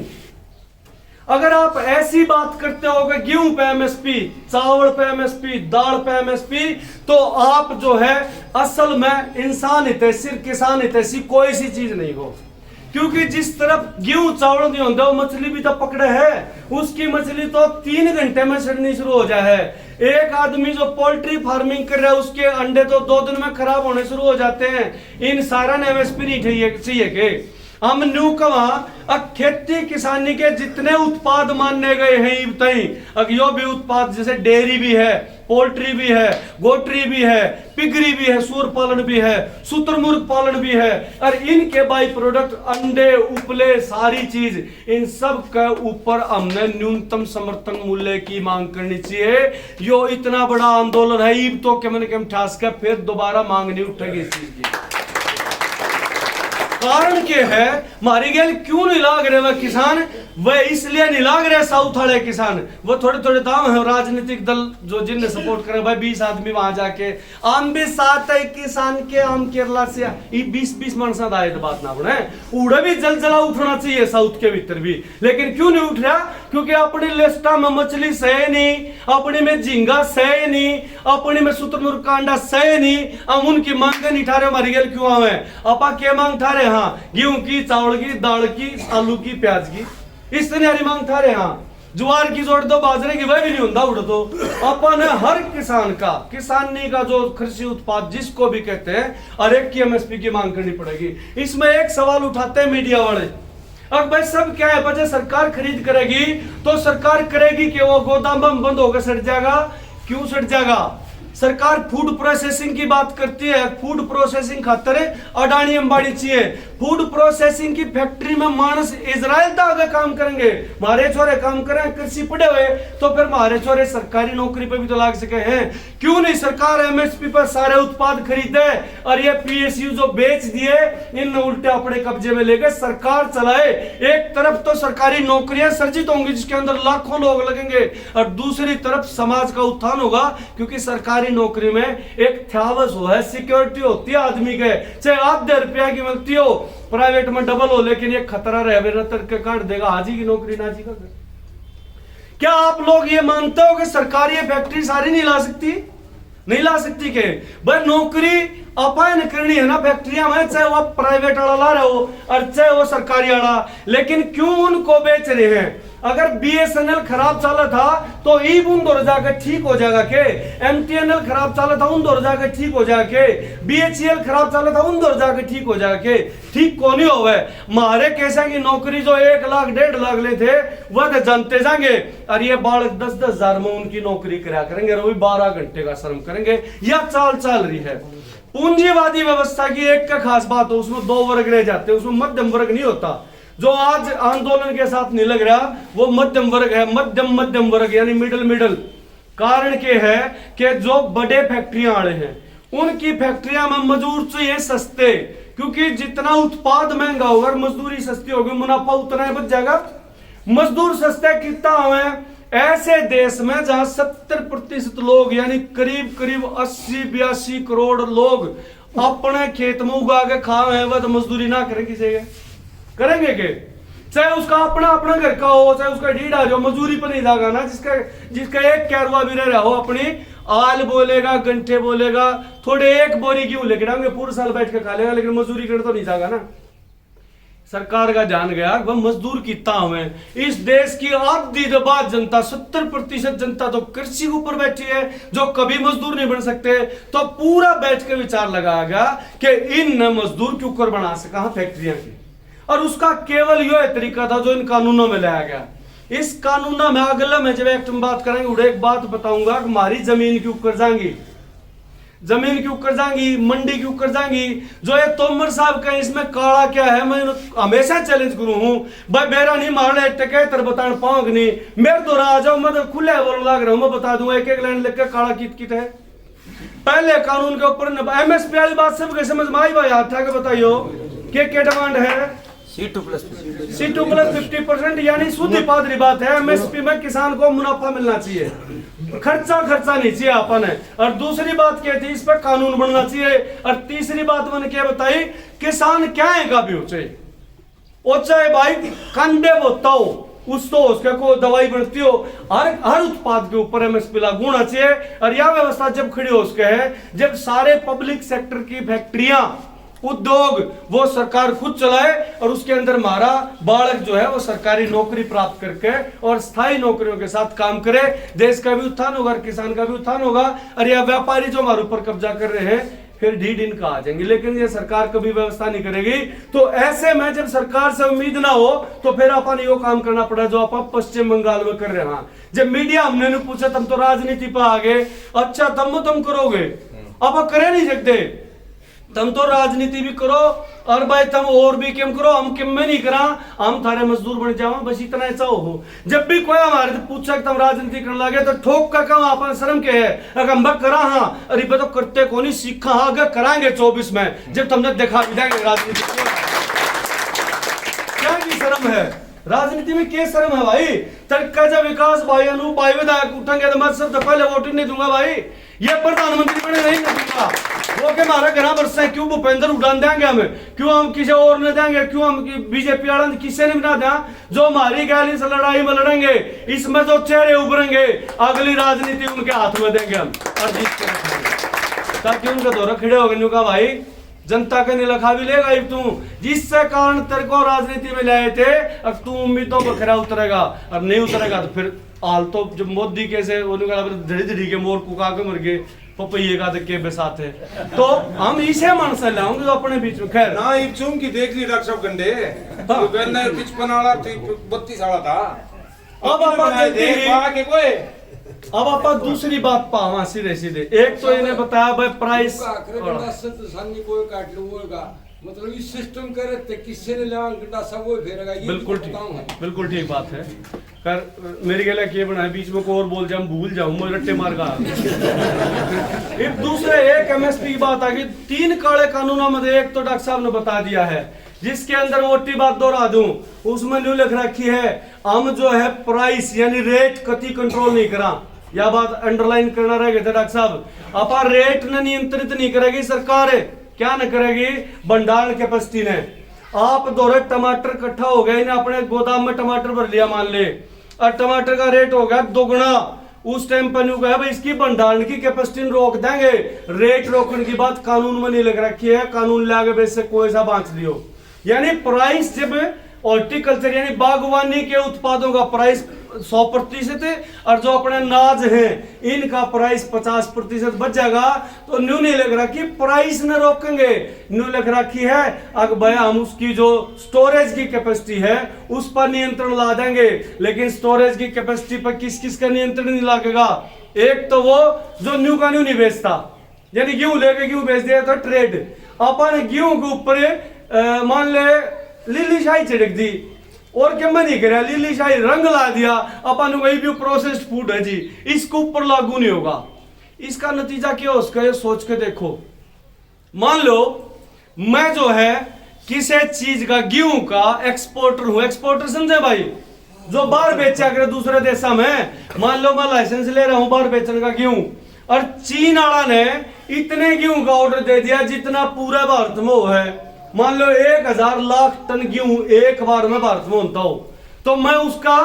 अगर आप ऐसी बात करते हो कि गेहूं पे MSP, चावल पे MSP, दाल पे MSP, तो आप जो है असल में इंसान हितैषी किसान हितैषी कोई सी चीज नहीं हो, क्योंकि जिस तरफ गेहूं चावल नहीं होता वो मछली भी तो पकड़े है, उसकी मछली तो 3 घंटे में सड़नी शुरू हो जाए है। एक आदमी जो पोल्ट्री फार्मिंग कर रहा है उसके अंडे तो 2 दिन में खराब होने शुरू हो जाते हैं। इन सारा ने MSP नहीं चाहिए कि हम न्यू कहा अब खेती किसानी के जितने उत्पाद मानने गए हैं अब यो भी उत्पाद जैसे डेयरी भी है, पोल्ट्री भी है, गोट्री भी है, पिगरी भी है, सूर पालन भी है, शुतुरमुर्ग पालन भी है और इनके बाई प्रोडक्ट अंडे उपले सारी चीज इन सब के ऊपर हमने न्यूनतम समर्थन मूल्य की मांग करनी चाहिए। यो इतना बड़ा आंदोलन है ईब तो के मैंने ठास का फिर दोबारा मांग नहीं उठेगी इस चीज की। कारण क्या है मारी गैल क्यों नहीं लाग रहे वह किसान? वह इसलिए नहीं लाग रहे साउथ वाले किसान, वो थोड़े थोड़े दाम है राजनीतिक दल जो जिनने सपोर्ट करे भाई 20 आदमी वहां जाके आम भी साथ है किसान के आम केरला से 20 मानसा आए तो बात ना बने उड़े भी जलजला उठना चाहिए साउथ के भीतर भी, लेकिन क्यों नहीं उठ रहा? क्योंकि अपनी लिस्टा में मछली सहे नहीं, अपने में झींगा सहे नहीं, अपने में शुतुरमुर्ग का अंडा सहे नहीं, हम उनकी मांग नहीं ठा रहे। हमारी गैल क्यों आवे अपा क्या मांग ठा रहे? हाँ गेहूं की, चावल की, दाल की, आलू की, प्याज की, इस तरह मांग था रहे। हाँ ज्वार की जोड़ दो, बाजरे की वह भी नहीं होता उड़ तो अपन हर किसान का किसानी का जो कृषि उत्पाद जिसको भी कहते हैं हर एक की MSP की मांग करनी पड़ेगी। इसमें एक सवाल उठाते हैं मीडिया वाले, अब भाई सब क्या है बजे सरकार खरीद करेगी तो सरकार करेगी कि वो गोदाम में बंद होकर सड़ जाएगा? क्यों सड़ जाएगा? सरकार फूड प्रोसेसिंग की बात करती है, फूड प्रोसेसिंग खातर अडानी अंबानी चाहिए। फूड प्रोसेसिंग की फैक्ट्री में मानस इजराइल तक अगर काम करेंगे, हमारे छोरे काम करें कृषि पढ़े हुए तो फिर हमारे छोरे सरकारी नौकरी पे भी तो लाग सके हैं। क्यों नहीं सरकार MSP पर सारे उत्पाद खरीदे और ये PSU जो बेच दिए इन उल्टे अपने कब्जे में लेके सरकार चलाए। एक तरफ तो सरकारी नौकरियां सर्जित होंगी जिसके अंदर लाखों लोग लगेंगे और दूसरी तरफ समाज का उत्थान होगा, क्योंकि सरकारी नौकरी में एक थ्यावस हो है, सिक्योरिटी होती है आदमी के, चाहे आधे रुपया की मिलती हो, प्राइवेट में डबल हो, लेकिन एक खतरा रहे के काट देगा हाजी की नौकरी नाजी का। क्या आप लोग ये मानते हो कि सरकारी फैक्ट्री सारी नहीं ला सकती? नहीं ला सकती के भाई नौकरी अपायन करनी है ना फैक्ट्रियां में, चाहे वो प्राइवेट वाला ला रहे हो और चाहे वो सरकारी वाला, लेकिन क्यों उनको बेच रहे हैं? अगर BSNL खराब चला था तो ई उन जाकर ठीक हो जाएगा के, MTNL खराब चला था उन जाकर ठीक हो जाके, BHEL खराब चला था उन जाकर ठीक हो जाके, ठीक को नहीं होवे। मारे कैसा की नौकरी जो 1 लाख 1.5 लाख ले थे वह तो जानते जाएंगे और ये बालक 10-10 हजार में उनकी नौकरी करा करेंगे, वो भी 12 घंटे का श्रम करेंगे। यह चाल चल रही है पूंजीवादी व्यवस्था की। एक का खास बात हो उसमें 2 वर्ग रह जाते हैं, उसमें मध्यम वर्ग नहीं होता। जो आज आंदोलन के साथ नहीं लग रहा वो मध्यम वर्ग है, मध्यम वर्ग यानी मिडल। कारण के है कि जो बड़े फैक्ट्रियां वाले हैं उनकी फैक्ट्रियां में मजदूर चाहिए सस्ते, क्योंकि जितना उत्पाद महंगा होगा, मजदूरी सस्ती होगी, मुनाफा उतना ही बच जाएगा। मजदूर सस्ते कितना हुए ऐसे देश में जहां 70% लोग यानी करीब 80-82 करोड़ लोग अपने खेत में उगा के खा रहे हैं, वह तो मजदूरी ना करें किसी करेंगे के? चाहे उसका अपना घर का हो, चाहे उसका ढीढ़ा जो मजदूरी पर नहीं जाएगा ना, जिसका एक कैरवा भी रह रहा हो, अपनी आल बोलेगा, गंठे बोलेगा, थोड़े एक बोरी गेहूं लेके डालेंगे, पूरा साल बैठ के खा लेगा, लेकिन मजदूरी कर तो नहीं जाएगा ना। सरकार का जान गया वह मजदूर कितना हमें। इस देश की आधी दबाद जनता 70% जनता तो कृषि के ऊपर बैठी है, जो कभी मजदूर नहीं बन सकते। तो पूरा बैठ के विचार लगाया कि इन मजदूर के ऊपर बना सका फैक्ट्रियां की, और उसका केवल यह तरीका था जो इन कानूनों में लाया गया। इस कानूनों में अगले में जब एक्ट में बात करेंगे उड़े एक बात बताऊंगा कि हमारी जमीन के ऊपर जाएंगी, जमीन के ऊपर जाएंगी, मंडी के ऊपर जाएंगी। जो ये तोमर साहब का इसमें काला क्या है, मैं हमेशा चैलेंज करूं हूं भाई, मेरा नहीं मारना टके तर बताने पाऊंगा नहीं, मेरे तो आ जाओ, मैं तो खुले बोल लग रहा हूं, मैं बता दूंगा एक लाइन लिख के काला कित है। पहले कानून के ऊपर एमएसपी वाली बात सबके समझ में आई भाई, हाथ उठा के बताइयो क्या डिमांड है? C2 plus 50%, यानी शुद्ध पादरी बात है। एमएसपी में किसान को मुनाफा मिलना चाहिए, खर्चा नहीं चाहिए अपन है। और दूसरी बात क्या थी, इस पर कानून बनना चाहिए। और तीसरी बात मैंने क्या बताई, किसान क्या है का भी हो चाहे भाई कंडे बोता हो, उस तो उसके को दवाई बनती हो, हर उत्पाद के ऊपर एमएसपी लागू होना चाहिए। और यह व्यवस्था जब खड़ी हो उसके है जब सारे पब्लिक सेक्टर की फैक्ट्रियां, उद्योग वो सरकार खुद चलाए, और उसके अंदर हमारा बालक जो है वो सरकारी नौकरी प्राप्त करके और स्थायी नौकरियों के साथ काम करे। देश का भी उत्थान होगा, किसान का भी उत्थान होगा। और यह व्यापारी जो हमारे ऊपर कब्जा कर रहे हैं फिर ढीठ इनका आ जाएंगे, लेकिन ये सरकार कभी व्यवस्था नहीं करेगी। तो ऐसे में जब सरकार से उम्मीद ना हो तो फिर अपन यो काम करना पड़ा जो अपन पश्चिम बंगाल में कर रहे हैं। जब मीडिया हमने नहीं पूछा, तुम तो राजनीति पर आ गए, अच्छा तुम करोगे, अब करे नहीं सकते, तुम तो राजनीति भी करो और भाई तुम और भी क्यों करो, हम क्यों में नहीं करा, हम थारे मजदूर बन जाओ, बस इतना ऐसा हो। जब भी कोई हमारे से पूछा कि तुम राजनीति करने लगे तो ठोक का कहा अपन शर्म के है, अगर हम करा हाँ, अरे तो करते को नहीं सीखा, हाँ अगर कराएंगे 24 में जब तुमने देखा भी देंगे राजनीति क्या की शर्म है, राजनीति में क्या शर्म है भाई। तड़का जब विकास भाई अनूप भाई विधायक उठेंगे तो मैं सबसे पहले वोट नहीं दूंगा भाई, ये प्रधानमंत्री बने नहीं दूंगा। वो के हमारा घर बरसा है, क्यों भूपेंद्र उड़ान देंगे हमें, क्यों हम किसी और ने देंगे, क्यों हम बीजेपी वाला किसी ने बना दें। जो हमारी गैली से लड़ाई में लड़ेंगे, इसमें जो चेहरे उभरेंगे अगली राजनीति उनके हाथ में देंगे हम और जीत के रखेंगे, ताकि उनका दौरा खड़े हो गए का भाई जनता का निलखा भी लेगा तू, जिससे कारण तेरे को राजनीति में लाए थे। अब तू उम्मीदों पर खरा उतरेगा, अब नहीं उतरेगा तो फिर हाल तो जब मोदी कैसे धड़ी के मोर कुका के मर गए, पपैये का के बेसाथ है, तो हम इसे मन से लाऊंगे तो अपने बीच में खैर ना चूम की देख ली डॉक्टर साहब गंडे तो 55 वाला 32 वाला था। अब आप दूसरी बात पावा सीधे एक तो इन्हें बताया भाई प्राइस मतलब इस सिस्टम करे ते किससे ने लेवा गड्ढा सब वो फेरेगा, ये बिल्कुल ठीक बात है। कर मेरे के लिए बनाया बीच में को और बोल जाऊं भूल जाऊं मैं रट्टे मार का एक दूसरे एक एमएसपी की बात आ गई। 3 काले कानूनों में एक तो डॉक्टर साहब ने बता दिया है, जिसके अंदर मोटी बात दोहरा दूं, उसमें न्यू लिख रखी है हम जो है प्राइस यानी रेट कति कंट्रोल नहीं करा। यह बात अंडरलाइन करना रहेगा डॉक्टर साहब, अपा रेट ने नियंत्रित नहीं करेगी सरकार, क्या न करेगी भंडारण कैपेसिटी ने। आप दोरे टमाटर इकट्ठा हो गए ना, अपने गोदाम में टमाटर भर लिया मान ले, और टमाटर का रेट हो गया दोगुना, उस टाइम पर न्यू कहा भाई इसकी भंडारण की कैपेसिटी रोक देंगे। रेट रोकने की बात कानून में नहीं लग रखी है, कानून ले आगे बेच से कोई सा बांच लियो। यानी प्राइस जब हॉर्टिकल्चर यानी बागवानी के उत्पादों का प्राइस 100% है और जो अपने अनाज हैं इनका प्राइस 50% बढ़ जाएगा, तो न्यू नहीं लग रहा कि प्राइस न रोकेंगे, न्यू लग रखी है अगर भैया हम उसकी जो स्टोरेज की कैपेसिटी है उस पर नियंत्रण ला देंगे। लेकिन स्टोरेज की कैपेसिटी पर किस किस का नियंत्रण नहीं लगेगा। एक तो वो जो न्यू का न्यू नहीं बेचता, यानी गेहूं लेके गेहूं बेच दिया तो ट्रेड, अपन गेहूं के ऊपर मान ले लीली शाही छिड़क दी और क्या मैं नहीं करा, लीली शाही रंग ला दिया, अपन वही भी प्रोसेस्ड फूड है जी, इसके ऊपर लागू नहीं होगा। इसका नतीजा क्या हो उसका, ये सोच के देखो। मान लो मैं जो है किसी चीज का, गेहूं का एक्सपोर्टर हूं, एक्सपोर्टर समझे भाई, जो बाहर बेचा करे दूसरे देशों में। मान लो मैं लाइसेंस ले रहा हूं बाहर बेचने का गेहूं, और चीन वाला ने इतने गेहूं का ऑर्डर दे दिया जितना पूरे भारत में हो है। मान लो 1000 लाख टन गेहूं एक बार में भारत में होता हो, तो मैं उसका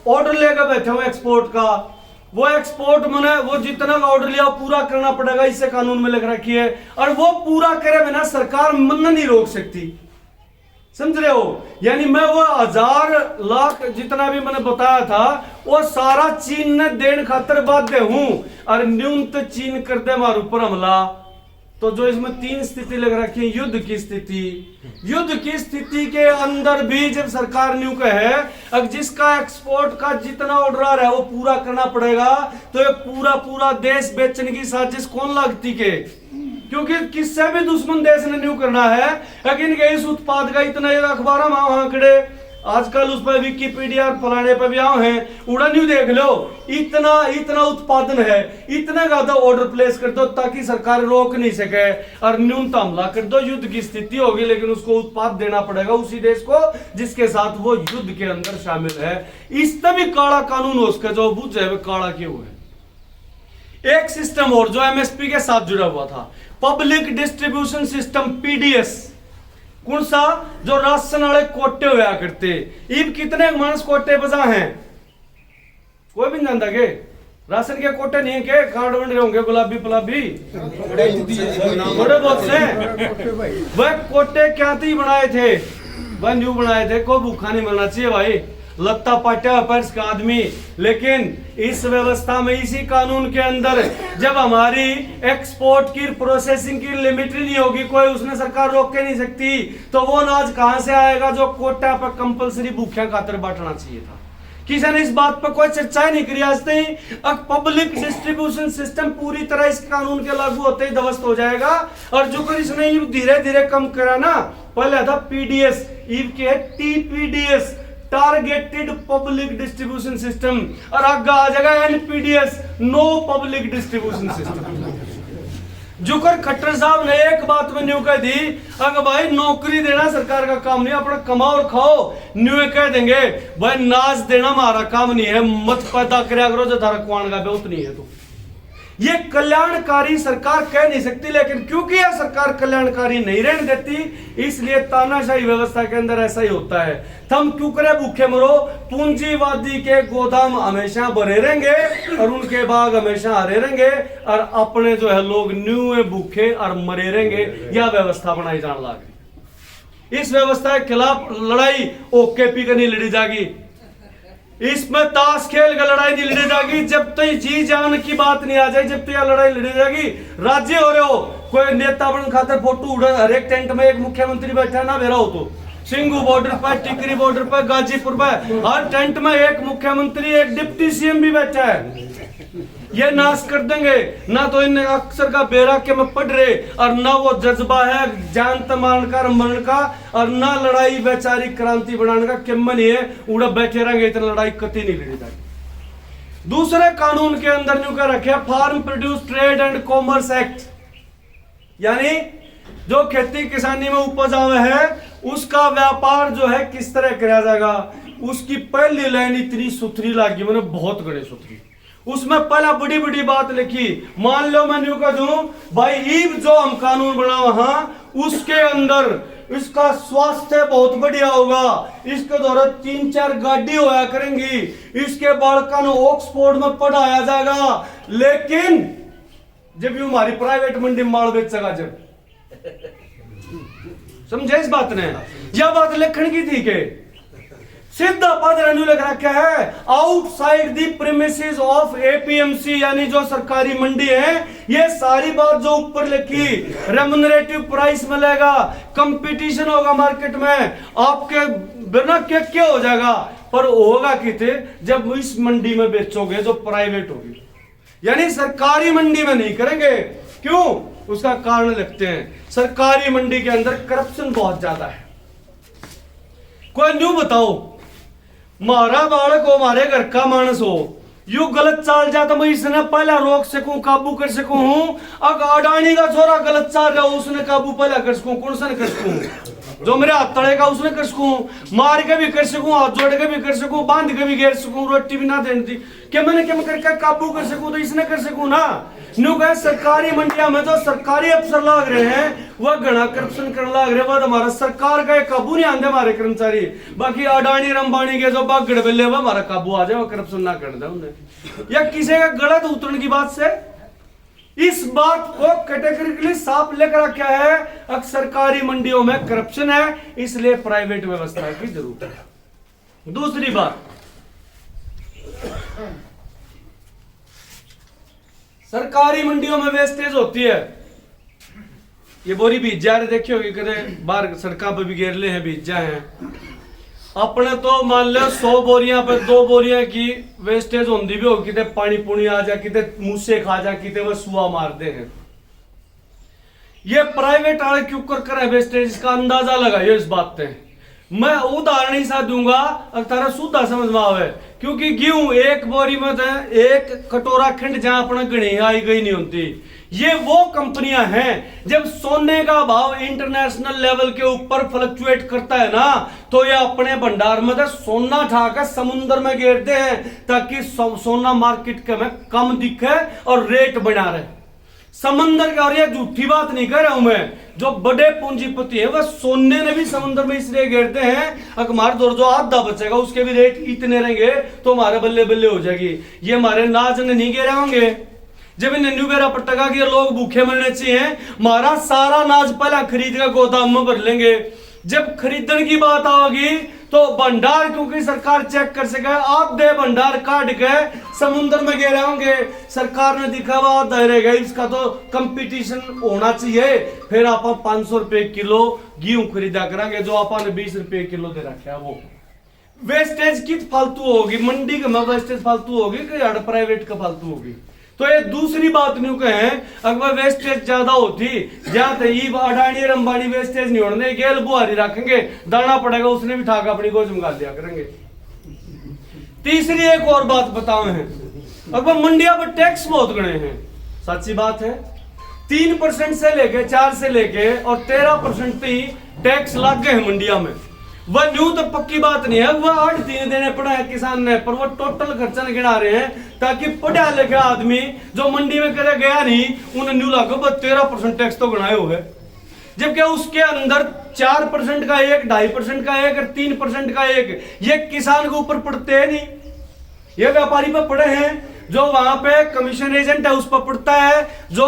ऑर्डर लेकर बैठा हूं एक्सपोर्ट का। वो एक्सपोर्ट मैंने वो जितना का ऑर्डर लिया पूरा करना पड़ेगा, इससे कानून में लिख रखी है, और वो पूरा करे बिना सरकार मन नहीं रोक सकती, समझ रहे हो। यानी मैं वो 1000 लाख जितना भी मैंने बताया था वो सारा चीन ने देने खातर बाध्य हूं, और न्यूनतम चीन कर दे हमारे ऊपर हमला। तो जो इसमें 3 स्थिति लग रखी है, युद्ध की स्थिति, युद्ध की स्थिति के अंदर भी जब सरकार न्यू कहे अब जिसका एक्सपोर्ट का जितना ऑर्डर आ रहा है वो पूरा करना पड़ेगा, तो ये पूरा देश बेचने की साजिश कौन लगती के, क्योंकि किससे भी दुश्मन देश ने न्यू करना है। लेकिन इस उत्पाद का इतना अखबार में आंकड़े आजकल उस पर विकिपीडिया और फलाने पर भी आए हैं, उड़ा न्यू देख लो, इतना उत्पादन है, इतना ज्यादा ऑर्डर प्लेस कर दो ताकि सरकार रोक नहीं सके, और न्यूनतम हमला कर दो, युद्ध की स्थिति होगी, लेकिन उसको उत्पाद देना पड़ेगा उसी देश को जिसके साथ वो युद्ध के अंदर शामिल है। इससे भी काला कानून हो उसका, जो बुझ जाए काला क्यों है। एक सिस्टम और जो एमएसपी के साथ जुड़ा हुआ था, पब्लिक डिस्ट्रीब्यूशन सिस्टम, पीडीएस। कौन सा, जो राशन वाले कोटे हुआ करते, ईब कितने मानस कोटे बजा हैं, कोई भी नहीं जानता के राशन के कोटे नहीं है के, कार्ड बन रहे होंगे गुलाबी गुलाबी थोड़े बहुत से। वह कोटे क्या थी बनाए थे, वह न्यू बनाए थे, कोई भूखा नहीं मरना चाहिए भाई, लत्ता पाटा पर्स का आदमी। लेकिन इस व्यवस्था में, इसी कानून के अंदर जब हमारी एक्सपोर्ट की प्रोसेसिंग की लिमिट नहीं होगी, कोई उसने सरकार रोक के नहीं सकती, तो वो अनाज कहां से आएगा जो कोटा पर कंपलसरी भूखिया खातर बांटना चाहिए था। किसी ने इस बात पर कोई चर्चा नहीं करी आज तक। अब पब्लिक डिस्ट्रीब्यूशन सिस्टम पूरी तरह इस कानून के लागू होते ही ध्वस्त हो जाएगा, और जो कर इसने धीरे धीरे कम करा ना, पहले था पीडीएस, ईब के TPDS, targeted public distribution system, और आगे आ जाएगा NPDS, no public distribution system. जुकर खट्टर साहब ने एक बात में न्यू कह दी, अगर भाई नौकरी देना सरकार का काम नहीं, अपना कमाओ और खाओ। न्यू कह देंगे भाई नाच देना हमारा काम नहीं है, मत पैदा करया करो जो धारा कुआन का बहुत नहीं है। तो ये कल्याणकारी सरकार कह नहीं सकती, लेकिन क्योंकि यह सरकार कल्याणकारी नहीं रहने देती, इसलिए तानाशाही व्यवस्था के अंदर ऐसा ही होता है। थम क्यों करे भूखे मरो, पूंजीवादी के गोदाम हमेशा भरे रहेंगे और उनके बाग हमेशा हरे रहेंगे, और अपने जो है लोग न्यू भूखे और मरे रहेंगे। यह व्यवस्था बनाई जाने लगी। इस व्यवस्था के खिलाफ लड़ाई ओकेपी का नहीं लड़ी जाएगी, इसमें ताश खेल का लड़ाई नहीं लड़ी जाएगी, जब तक जी जान की बात नहीं आ जाए, जब तक यह लड़ाई लड़ी जाएगी। राज्य हो रहे हो, कोई नेता बन खातर फोटो उड़ा, हर एक टेंट में एक मुख्यमंत्री बैठा ना मेरा हो, तो सिंगू बॉर्डर पर, टिकरी बॉर्डर पर, गाजीपुर पर, हर टेंट में एक मुख्यमंत्री, एक डिप्टी सीएम भी बैठा है। ये नाश कर देंगे ना, तो इन्हें अक्सर का बेरा के में पड़ रहे, और ना वो जज्बा है जान तमान का मरण का, और ना लड़ाई वैचारिक क्रांति बनाने का किम्मन ही है। उड़ा बैठे रहेंगे, इतना लड़ाई कति नहीं लड़ी जाएगी। दूसरे कानून के अंदर न्यू कर रखे farm produce trade and commerce act, यानी जो खेती किसानी में उपज आवे है उसका व्यापार जो है किस तरह किया जाएगा, उसकी पहली लाइन इतनी सुथरी लगी, मैंने बहुत गड़े सुथरी। उसमें पहला बड़ी बड़ी बात लिखी, मान लो मैं न्यू कर दूं भाई, ईब जो हम कानून बना वहां उसके अंदर इसका स्वास्थ्य बहुत बढ़िया होगा, इसके द्वारा 3-4 गाड़ी होया करेंगी, इसके बालका ने ऑक्सफोर्ड में पढ़ाया जाएगा। लेकिन जब यू हमारी प्राइवेट मंडी में माल बेचेगा, जब समझे इस बात ने, यह बात लिखने की थी के सीधा पद लिख रखा है, outside the premises of APMC, यानी जो सरकारी मंडी है। ये सारी बात जो ऊपर लिखी, रेम्युनरेटिव प्राइस मिलेगा, कंपटीशन होगा मार्केट में, आपके बिना क्या हो जाएगा, पर होगा कितने जब इस मंडी में बेचोगे जो प्राइवेट होगी, यानी सरकारी मंडी में नहीं करेंगे। क्यों, उसका कारण लिखते हैं, सरकारी मंडी के अंदर करप्शन बहुत ज्यादा है। कोई न्यू बताओ, मारा बालक हो, हमारे घर का मानस हो, यू गलत चाल जाता मैं इसने पहला रोक सकूं, काबू कर सकूं हूं। अगर अडानी का छोरा गलत चाल रहा, उसने काबू पहला कर सकूं, कौन सा कर सकूं? जो मेरे हाथ तड़ेगा उसने कर सकूं, मार के भी कर सकूं, हाथ जोड़ के भी कर सकूं, बांध के भी घेर सकूं, रोटी भी ना देनी थी कि मैंने क्या करके काबू कर सकूं, तो इसने कर सकूं ना। न्यू कहे सरकारी मंडिया में जो सरकारी अफसर लाग रहे हैं वह घना करप्शन करने लाग रहे, वह हमारा सरकार का काबू नहीं आते हमारे कर्मचारी। बाकी अडानी रंबानी के जो बागड़ बेले वह हमारा काबू आ जाए, वह करप्शन ना कर दे उन्हें, या किसी का गलत उतरने की बात से। इस बात को कैटेगरिकली साफ लेकर रखा है, अब सरकारी मंडियों में करप्शन है, इसलिए प्राइवेट व्यवस्था की जरूरत है। दूसरी बात, सरकारी मंडियों में वेस्टेज होती है। ये बोरी बीज जा रहे देखी होगी, कदे बाहर सड़कों पे भी घेर ले हैं, बीज जा हैं अपने, तो मान लो 100 बोरियां पे 2 बोरियां की वेस्टेज होती भी होगी, किते पानी पुणी आ जा, किते मूसे खा जा, किते वह सुआ मार दे हैं। ये प्राइवेट वाले क्यों कर वेस्टेज, इसका अंदाजा लगाइए इस बात पे। मैं उदाहरण ही सा दूंगा, तारा सुधा समझ में आवे, क्योंकि गेहूं एक बोरी में तो एक कटोरा खंड जहां अपना गणी आई गई नहीं होती। ये वो कंपनियां हैं, जब सोने का भाव इंटरनेशनल लेवल के ऊपर फ्लक्चुएट करता है ना, तो ये अपने भंडार में सोना ठाकर समुद्र में गिरते हैं, ताकि सोना मार्केट के में कम दिखे और रेट बना रहे समंदर का। और ये झूठी बात नहीं कह रहा हूं मैं, जो बड़े पूंजीपति है वह सोने ने भी समुद्र में इसलिए गिरते हैं, अगर हमारे दौर जो आधा बचेगा उसके भी रेट इतने रहेंगे तो हमारे बल्ले बल्ले हो जाएगी। ये हमारे नाज ने नहीं गिरे होंगे, जब इन्हें न्यू बेरा पटका के लोग भूखे मरने चाहिए, हमारा सारा नाज पहला खरीद कर गोदाम में भर लेंगे। जब खरीदने की बात आओगी तो भंडार, क्योंकि सरकार चेक कर सके, आधे भंडार काट के समुद्र में गिरे होंगे, सरकार ने दिखा हुआ आधा रहेगा, इसका तो कंपटीशन होना चाहिए। फिर आप 500 रुपए किलो गेहूं खरीदा करेंगे, जो आपने 20 रुपए किलो दे रखा है। वो वेस्टेज की फालतू होगी, मंडी में वेस्टेज फालतू होगी कि प्राइवेट का फालतू होगी। तो ये दूसरी बात नहीं कहे, अगर वेस्टेज ज्यादा होती, जहां तक अडानी अंबानी वेस्टेज नहीं होने, गेल बुहारी रखेंगे, दाना पड़ेगा उसने भी ठाक अपनी गोज में दिया करेंगे। तीसरी एक और बात बताओ है, अगर मंडिया पर टैक्स बहुत गणे हैं, सच्ची बात है, 3% से लेके 4 से लेके और 13% पे टैक्स लग गए हैं मंडिया में। वह न्यू तो पक्की बात नहीं है, वह 8 दिन देने पड़ा है किसान ने, पर वो टोटल खर्चा नहीं गिना रहे हैं, ताकि पढ़ा लिखा आदमी जो मंडी में करे गया नहीं, उन्हें न्यू लागो 13% टैक्स तो गणाए हुए, जबकि उसके अंदर 4% का एक, 2.5% का एक और 3% का एक, ये किसान के ऊपर पड़ते हैं नहीं, ये व्यापारी पर पड़े हैं, जो वहां पे कमीशन एजेंट है उस पर पड़ता है, जो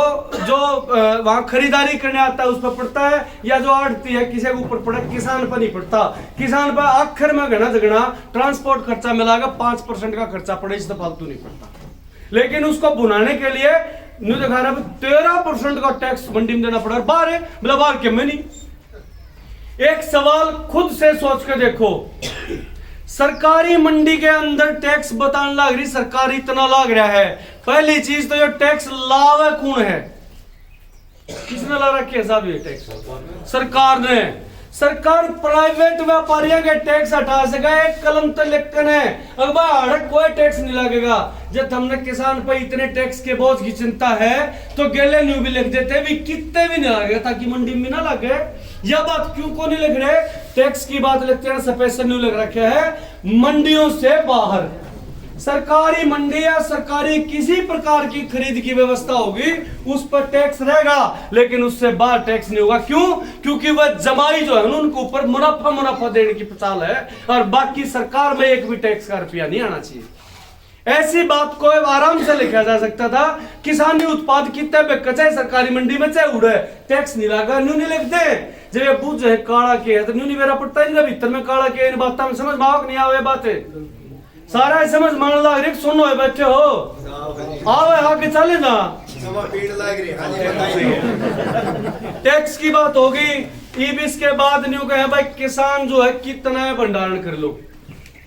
वहां खरीदारी करने आता है उस पर पड़ता है, या जो आड़ती है किसी के ऊपर पड़ा, किसान पर नहीं पड़ता। किसान पर आखिर में घना झगड़ा ट्रांसपोर्ट खर्चा मिलाकर 5% का खर्चा पड़े, इससे फालतू नहीं पड़ता। लेकिन उसको बुनाने के लिए न्यू दिखा रहा है 13% का टैक्स मंडी में देना पड़ा, बाहर है मतलब बाहर के में नहीं। एक सवाल खुद से सोच के देखो, सरकारी मंडी के अंदर टैक्स बताने लग रही सरकार, इतना लग रहा है। पहली चीज तो ये टैक्स लावे कौन है, किसने ला रखी है साहब ये टैक्स? सरकार ने। सरकार प्राइवेट व्यापारियों के टैक्स हटा सके, एक कलम तो लिखकर है, अखबार कोई टैक्स नहीं लगेगा। जब हमने किसान पर इतने टैक्स के बोझ की चिंता है तो गेले न्यू भी लिख देते भी, कितने भी नहीं लगे ताकि मंडी में ना लगे। यह बात क्यों को नहीं लिख रहे, टैक्स की बात लिखते हैं, स्पेशल न्यू लिख रखे है मंडियों से बाहर। सरकारी मंडी या सरकारी किसी प्रकार की खरीद की व्यवस्था होगी उस पर टैक्स रहेगा, लेकिन उससे बाहर टैक्स नहीं होगा। क्यों? क्योंकि वह जमाई जो है उनके ऊपर मुनाफा देने की चाल है, और बाकी सरकार में एक भी टैक्स का रुपया नहीं आना चाहिए। ऐसी बात को आराम से लिखा जा सकता था, किसानी उत्पाद कितने पे चाहे सरकारी मंडी में चाहे उड़े, टैक्स नहीं लगा, न्यू नहीं लिखते। जब ये पूछ है काला के है तो न्यू नहीं मेरा पड़ता है, भीतर में काला के इन बातों में समझ माओ नहीं आवे बातें सारा समझ मान लग रही, सुनो है बैठे हो आवे आके चले ना। टैक्स की बात होगी, ईबीएस के बाद न्यू कहे भाई किसान जो है कितना भंडारण कर लो,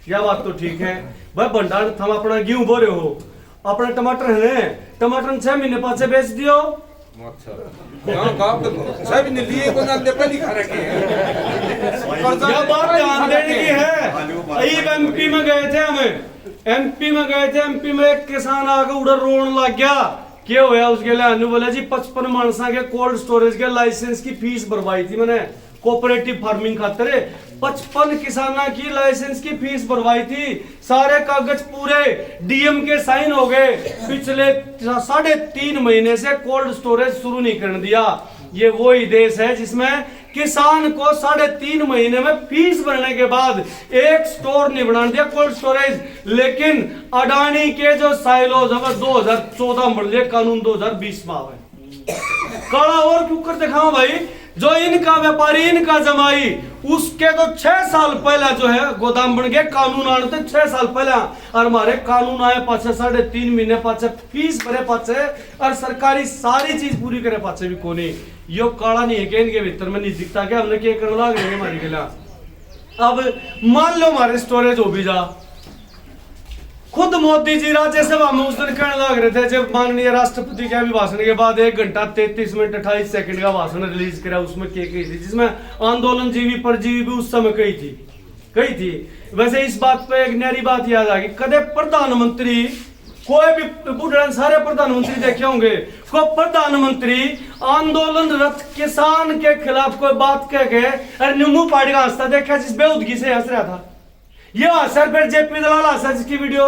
यह बात तो ठीक है भाई, भंडारण हम अपना गेहूं बोरे हो, अपना टमाटर है, टमाटर 6 महीने पाछे बेच दियो, यह बात ध्यान देने की है। एमपी में गए थे एमपी में एक किसान आगे उधर रोन लग गया। क्या होया उसके लिए बोला जी 55 मानसा के कोल्ड स्टोरेज के लाइसेंस की फीस भरवाई थी मैंने कोऑपरेटिव फार्मिंग खातिर। 55 किसाना की लाइसेंस की फीस भरवाई थी, सारे कागज पूरे डीएम के साइन हो गए। पिछले 3.5 महीने से कोल्ड स्टोरेज शुरू नहीं करने दिया। ये वही देश है जिसमें किसान को 3.5 महीने में फीस भरने के बाद एक स्टोर नहीं बना दिया कोल्ड स्टोरेज। लेकिन अडानी के जो साइलोज है 2014 में बढ़ कानून 2020 में आवे। काला और क्यों कर दिखाओ भाई, जो इनका व्यापारी इनका जमाई उसके तो 6 साल पहले जो है गोदाम बन गए, कानून आने थे 6 साल पहले। और हमारे कानून आए पाछे 3.5 महीने पाछे फीस भरे पाछे और सरकारी सारी चीज पूरी करे पाछे भी कोनी। यो काला नहीं है कि इनके भीतर में नहीं दिखता कि हमने क्या करने लग रहे हैं हमारे के लिए। अब मान लो हमारे स्टोरेज हो भी जा, खुद मोदी जी राज्यसभा में उस दिन कहने लग रहे थे जब माननीय राष्ट्रपति के अभिभाषण के बाद 1 घंटा 33 मिनट 28 सेकंड का भाषण रिलीज करा, उसमें क्या कही थी, जिसमें आंदोलन जीवी परजीवी भी उस समय कही थी। वैसे इस बात पे एक नई बात याद आ गई, कदे प्रधानमंत्री कोई भी बुढ़ान सारे प्रधानमंत्री देखे होंगे, कोई प्रधानमंत्री आंदोलनरत किसान के खिलाफ कोई बात कह के अरे नींबू पाड़ी का हंसता देखा जिस बेउदगी से हंस रहा था। ये असर फिर जेपी दलाल हंसा जिसकी वीडियो।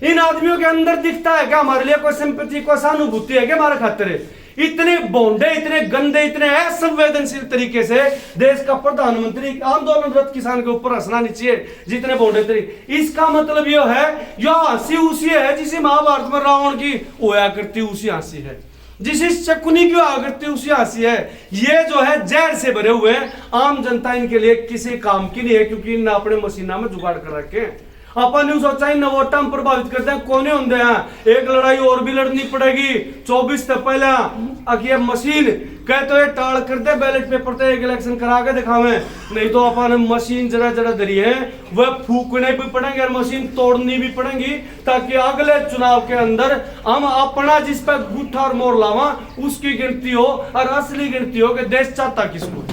इन आदमियों के अंदर दिखता है क्या हमारे लिए कोई सिंपैथी कोई सहानुभूति है क्या हमारे खातिर? इतने बोंडे इतने गंदे इतने असंवेदनशील तरीके से देश का प्रधानमंत्री आंदोलनरत किसान के ऊपर हंसना नहीं चाहिए जितने बोंडे तरीके। इसका मतलब यह है यह हंसी उसी है जिसे महाभारत में रावण की होया करती उसी हंसी है, जिस शकुनी की होया करती उसी हंसी है। ये जो है जहर से भरे हुए हैं, आम जनता इनके लिए किसी काम की नहीं है क्योंकि इन अपने मशीना में जुगाड़ कर रखे हैं। अपन सोचा इन वोटा में प्रभावित करते हैं कोने होंगे हैं, एक लड़ाई और भी लड़नी पड़ेगी 24 से पहले। अगर मशीन कह तो ये टाल करते बैलेट पेपर तो एक इलेक्शन करा के दिखावे, नहीं तो अपन मशीन जरा जरा धरी है वह फूकने भी पड़ेंगे और मशीन तोड़नी भी पड़ेगी ताकि अगले चुनाव के अंदर हम अपना जिस पर गुठा और मोर लावा उसकी गिनती हो और असली गिनती हो कि देश चाहता किसको।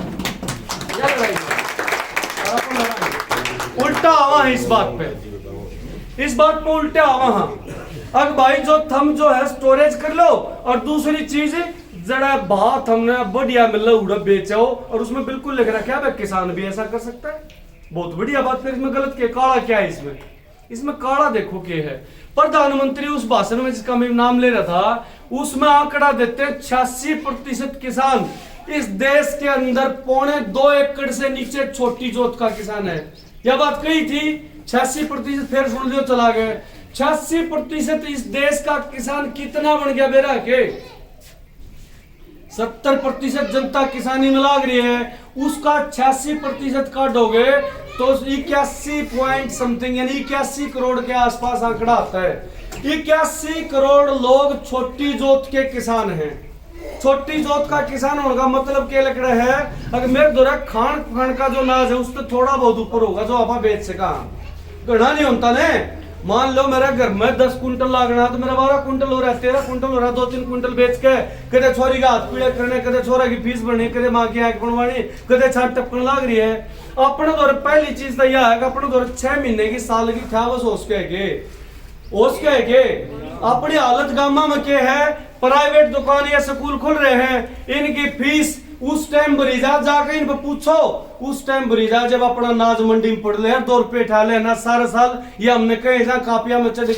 उल्टा आवा है इस बात पे उल्टे आवा। हाँ अब भाई जो थम जो है स्टोरेज कर लो और दूसरी चीज जरा बात हमने बढ़िया मिल उड़ा बेचो और उसमें बिल्कुल लिख रखा है किसान भी ऐसा कर सकता है, बहुत बढ़िया बात। फिर इसमें गलत क्या काला क्या है इसमें काला देखो क्या है। प्रधानमंत्री उस भाषण में जिसका मैं नाम ले रहा था उसमें आंकड़ा देते हैं 86% किसान इस देश के अंदर 2.25 एकड़ से नीचे छोटी जोत का किसान है। यह बात कही थी 86%, फिर सुन लियो चला गए 86% इस देश का किसान कितना बन गया बेरा के 70% जनता किसानी में लाग रही है, उसका 86% काटोगे तो 81 पॉइंट समथिंग यानी 81 करोड़ के आसपास आंकड़ा आता है। 81 करोड़ लोग छोटी जोत के किसान हैं। छोटी जोत का किसान होने का मतलब क्या लग रहा है, अगर मेरे द्वारा खान का जो नाज है उससे थोड़ा बहुत ऊपर होगा जो आप बेच सका, गढ़ा नहीं होता ने। मान लो मेरा घर में 10 कुंटल लागना तो मेरा 12 कुंटल हो रहा है, 13 कुंटल हो रहा है, 2-3 कुंटल बेच के कदे छोरी का हाथ पीड़े करने, कदे छोरा की फीस भरनी, कदे माँ की आंख बनवानी, कदे छाट टपकन लाग रही है। अपने द्वारा पहली चीज तो यह है कि अपने द्वारा 6 महीने की साल की था बस उसके अपनी हालत गामा में क्या है, प्राइवेट दुकान या स्कूल खुल रहे हैं, इनकी फीस उस टाइम भरी जाकर इन पर पूछो, उस टाइम भरी जा जब अपना नाज मंडी में पड़ ले 2 रुपये ठा लेना सारा साल। ये हमने कहे जा कापिया में चढ़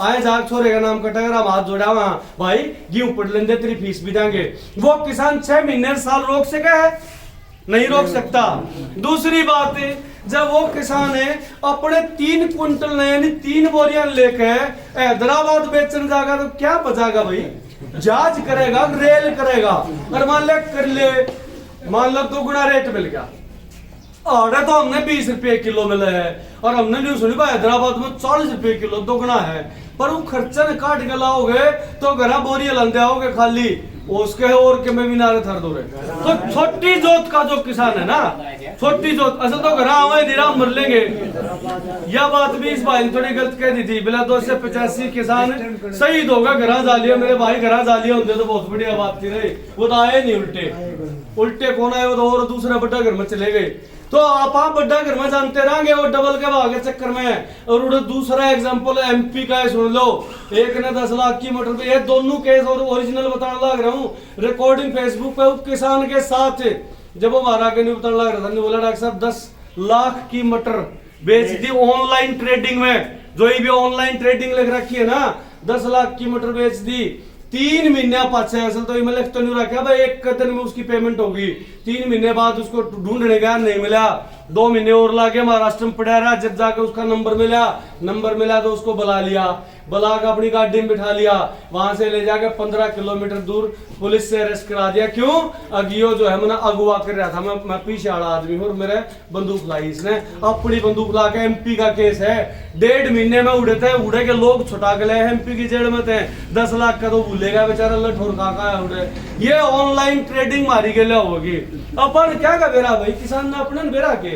आए जा छोरे का नाम कटेगा हम हाथ जोड़ा वहां भाई गेहूं पड़ लेंगे तेरी फीस भी देंगे। वो किसान 6 महीने साल रोक सके है नहीं रोक सकता। दूसरी बात है जब वो किसान है अपने 3 कुंटल यानी 3 बोरियां लेके हैदराबाद बेचने जाएगा तो क्या बचाएगा भाई, जहाज करेगा रेल करेगा और मान लो 2 गुना रेट मिल गया और तो हमने 20 रुपए किलो मिला है और हमने नहीं सुनी भाई हैदराबाद में 40 रुपए किलो 2 गुना है, पर वो खर्चा ने काट के लाओगे तो घरा बोरिया लंदे आओगे खाली उसके और के में भी नारे थर दो रहे। तो छोटी जोत का जो किसान है ना, छोटी जोत असल तो घर आवे धीरा मर लेंगे। यह बात भी इस भाई ने थोड़ी गलत कह दी थी, बिला 285 किसान शहीद होगा घरा जालिया, मेरे भाई घरा जालिया होते तो बहुत बढ़िया बात थी रही, वो तो आए नहीं उल्टे कौन आए वो तो और दूसरा बड़ा घर में चले गए। तो आप बड्डा घर में जानते रहेंगे वो डबल के भाग के चक्कर में। और उधर दूसरा एग्जांपल एमपी का है, सुन लो। एक ने 10 लाख की मोटर पे, ये दोनों केस और ओरिजिनल बताने लग रहा हूँ, रिकॉर्डिंग फेसबुक पे उप किसान के साथ जब वो मारा के नहीं बताने लग रहा था, नहीं बोला डॉक्टर साहब 10 लाख की मटर बेच दी ऑनलाइन ट्रेडिंग में। जो ये भी ऑनलाइन ट्रेडिंग लिख रखी है ना, 10 लाख की मटर बेच दी। 3 महीने पाछे असल तो मैं लिख तो नहीं रखा भाई, एक दिन में उसकी पेमेंट होगी। 3 महीने बाद उसको ढूंढने गया, नहीं मिला। 2 महीने और लागे महाराष्ट्र में पड़ा रहा, जब जाके उसका नंबर मिला तो उसको बुला लिया, बुला के अपनी गाड़ी में बिठा लिया, वहां से ले जाके 15 किलोमीटर दूर पुलिस से अरेस्ट करा दिया। क्यों? अगियो जो है मैंने अगवा कर रहा था, मैं पीछे वाला आदमी हूँ और मेरे बंदूक लाई इसने, अपनी बंदूक ला के। एमपी का केस है, 1.5 महीने में उड़े के लोग छुटा के ले एमपी की जेल में थे। 10 लाख का तो भूलेगा बेचारा, लठोर खा उड़े। ये ऑनलाइन ट्रेडिंग मारी के लिए होगी। अपन क्या का बेरा भाई, किसान ने अपने बेरा के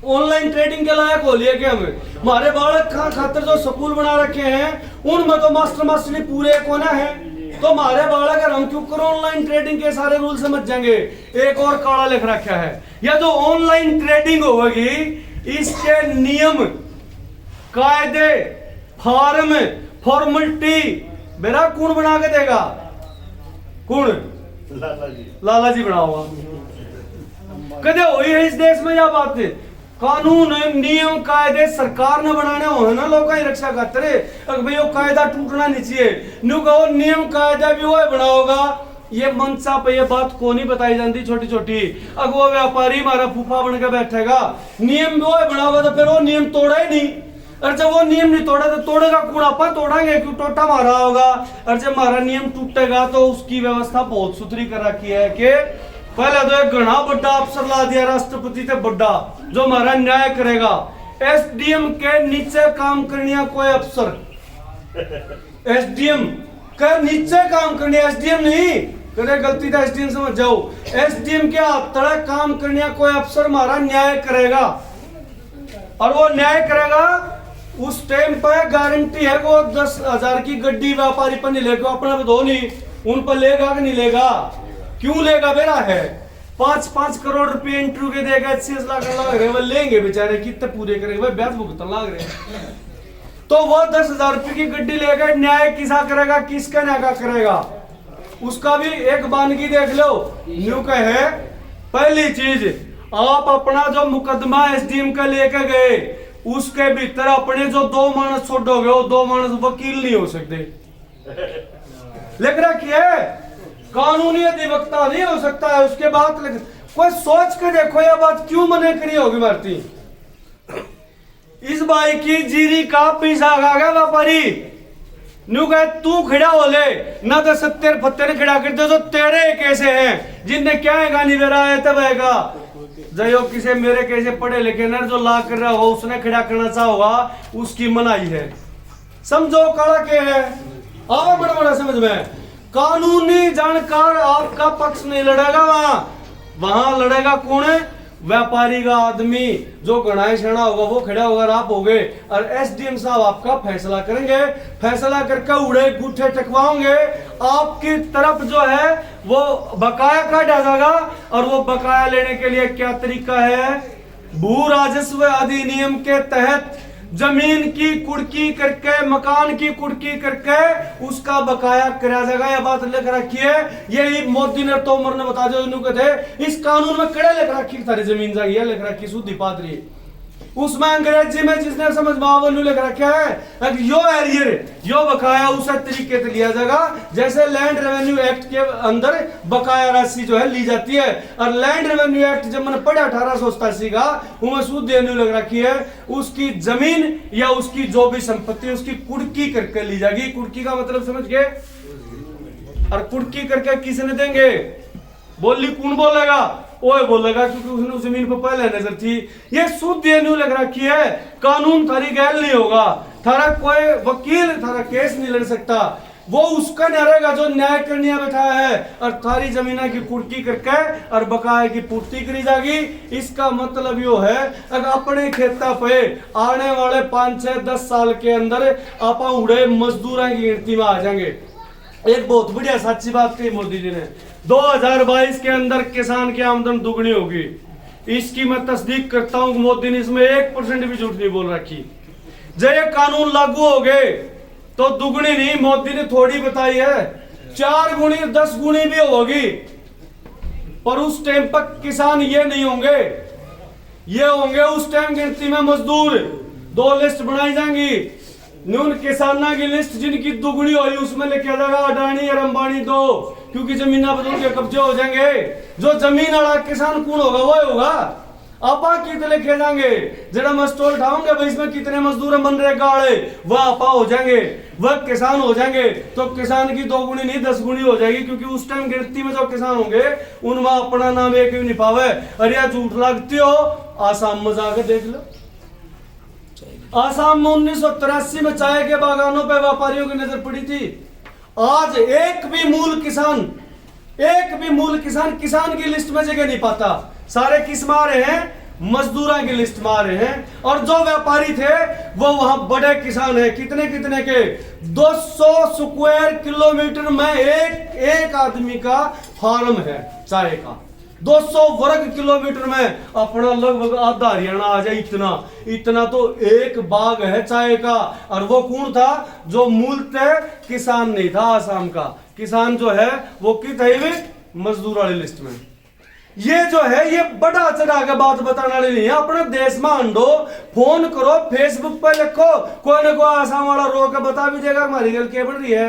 ऑनलाइन ट्रेडिंग के लायक हो लिया क्या? हमें हमारे बालक खातिर जो स्कूल बना रखे हैं उनमें तो मास्टरी पूरे कोना है, तो हमारे बालक हम क्यों करो ऑनलाइन ट्रेडिंग के सारे रूल समझ जाएंगे। एक और काला लिख रखा है, या जो ऑनलाइन ट्रेडिंग होगी इसके नियम कायदे फॉर्मेलिटी मेरा कौन बना के देगा? कौन? लाला जी बना हुआ। कदे हुई है इस देश में यह बात? कानून नियम कायदे सरकार ने बनाने हो ना लोगों की रक्षा खातिर। भाई वो कायदा टूटना नहीं चाहिए, न्यू कहो नियम कायदा भी वो बना होगा। ये मंचा पे ये बात को नहीं बताई जाती छोटी छोटी। अगर वो व्यापारी हमारा फूफा बन के बैठेगा, नियम भी वो बना होगा तो फिर वो नियम तोड़ा ही नहीं। और जब वो नियम नहीं तोड़ा तो तोड़ेगा कौन? अपन तोड़ेंगे क्यों? टोटा मारा होगा। और जब हमारा नियम टूटेगा तो उसकी व्यवस्था बहुत सुथरी कर रखी है कि पहले तो एक घना बड़ा अफसर ला दिया राष्ट्रपति से बड़ा, जो हमारा न्याय करेगा। एसडीएम के नीचे काम करने कोई अफसर, एसडीएम के नीचे काम करने, एसडीएम नहीं करे, गलती था एसडीएम समझ जाओ। एसडीएम के हाथ तले काम करने कोई अफसर हमारा न्याय करेगा। और वो न्याय करेगा उस टाइम पर गारंटी है वो 10,000 की गड्डी व्यापारी पर नहीं लेगा, अपना दो नहीं, उन पर लेगा कि नहीं लेगा? क्यों लेगा बेरा है? 5-5 करोड़ रुपए इंटरव्यू के देगा, 6 लाख लग रहे, वो लेंगे बेचारे, कितने पूरे करेंगे भाई? ब्याज भुगतन लग रहे। तो वो 10,000 रुपए की गड्डी लेगा, न्याय किसा करेगा? किसका न्याय करेगा? उसका भी एक बानगी देख लो। न्यू का है पहली चीज, आप अपना जो मुकदमा एसडीएम का लेके गए उसके भीतर अपने जो 2 मानस छोड़ोगे, वो 2 मानस वकील नहीं हो सकते। लिख रखी है, कानूनी अधिवक्ता नहीं हो सकता है। उसके बाद कोई सोच के देखो यह बात क्यों मने करी होगी मारती। इस भाई की जीरी का पैसा आ गया व्यापारी, न्यू कहे तू खड़ा हो ले ना, तो 70 फत्ते ने खड़ा कर दे। जो तेरे कैसे हैं जिनने क्या है गानी बेरा है तब आएगा जयो किसे मेरे कैसे पढ़े लिखे न जो ला कर रहा हो उसने खड़ा करना चाहोगा, उसकी मनाही है। समझो काला के है, आओ बड़ा बड़ा समझ में। कानूनी जानकार आपका पक्ष नहीं लड़ेगा, वहां लड़ेगा कौन? व्यापारी का आदमी जो गणाए छेड़ा होगा वो खड़ा होगा, आप हो गए। और एसडीएम साहब आपका फैसला करेंगे, फैसला करके उड़े गुठे टकवाओगे। आपकी तरफ जो है वो बकाया काटा जाएगा, और वो बकाया लेने के लिए क्या तरीका है? भू राजस्व अधिनियम के तहत जमीन की कुड़की करके, मकान की कुड़की करके उसका बकाया करा जाएगा। यह बात लिख रखी है, यही मोदी ने तोमर ने बता दिया। इस कानून में कड़े लिख रखी सारी जमीन जाएगी, लिख रखी सुधी पादरी। उसमें अंग्रेजी में जिसने समझ में लिख रखा है यो एरियर यो बकाया उस तरीके से लिया जाएगा जैसे लैंड रेवेन्यू एक्ट के अंदर बकाया राशि जो है ली जाती है। और लैंड रेवेन्यू एक्ट जब मैंने पढ़ा 1887 का, उसमें सूद देने लग रखी है उसकी जमीन या उसकी जो भी संपत्ति उसकी कुड़की करके ली जाएगी। कुड़की का मतलब समझ गए? और कुड़की करके किसने देंगे? बोली कौन बोलेगा? ओए बोलेगा, क्योंकि उसने जमीन पर पहले नजर थी। ये सूद देने लग रखी है, कानून थारी गैल नहीं होगा, थारा कोई वकील थारा केस नहीं लड़ सकता, वो उसका नहीं रहेगा जो न्याय करने बैठा है। और थारी जमीना की कुर्की करके और बकाया की पूर्ति करी जाएगी। इसका मतलब यो है अगर अपने खेता पे आने वाले 5, 6, 10 साल के अंदर आप उड़े मजदूरों की गिनती में आ जाएंगे। एक बहुत बढ़िया सच्ची बात कही मोदी जी ने, 2022 के अंदर किसान की आमदन दुगनी होगी। इसकी मैं तस्दीक करता हूं कि मोदी ने इसमें 1% भी झूठ नहीं बोल रखी। जब ये कानून लागू हो गए तो दुगनी नहीं, मोदी ने थोड़ी बताई है, 4 गुनी 10 गुनी भी होगी। पर उस टाइम पर किसान ये नहीं होंगे, ये होंगे उस टाइम गिनती में मजदूर। 2 लिस्ट बनाई जाएंगी, न्यून किसाना की लिस्ट जिनकी दुगनी हुई उसमें लिखा जाएगा अडानी और अंबानी 2, क्योंकि जमीना बदल के कब्जे हो जाएंगे। जो जमीन वाला किसान कौन होगा वो होगा। आपा कितने लिखे जाएंगे, जरा मस्टोल उठाओगे भाई इसमें कितने मजदूर है मनरेगा वाले, वह आपा हो जाएंगे, वह किसान हो जाएंगे। तो किसान की 2 गुनी नहीं 10 गुनी हो जाएगी, क्योंकि उस टाइम गिनती में जो किसान होंगे उनमें अपना नाम एक भी नहीं पावे। अरे यार झूठ लगती हो, आसाम में जाकर देख लो। आसाम में 1983 में चाय के बागानों पे व्यापारियों की नजर पड़ी थी। आज एक भी मूल किसान की लिस्ट में जगह नहीं पाता। सारे किस में आ रहे हैं, मजदूरों की लिस्ट में आ रहे हैं। और जो व्यापारी थे वो वहां बड़े किसान हैं, कितने के 200 स्क्वायर किलोमीटर में एक आदमी का फार्म है चाय का। 200 वर्ग किलोमीटर में अपना लगभग आधा हरियाणा आ जाए, इतना तो एक बाग है चाय का। और वो कौन था, जो मूलतः किसान नहीं था आसाम का। किसान जो है वो कितने मजदूर वाली लिस्ट में। ये जो है ये बड़ा चढ़ा के बात बताने वाली नहीं है। अपने देश में अंडो, फोन करो, फेसबुक पे लिखो, कोई ना कोई आसाम वाला रो के बता भी देगा हमारी गल क्या बढ़ रही है।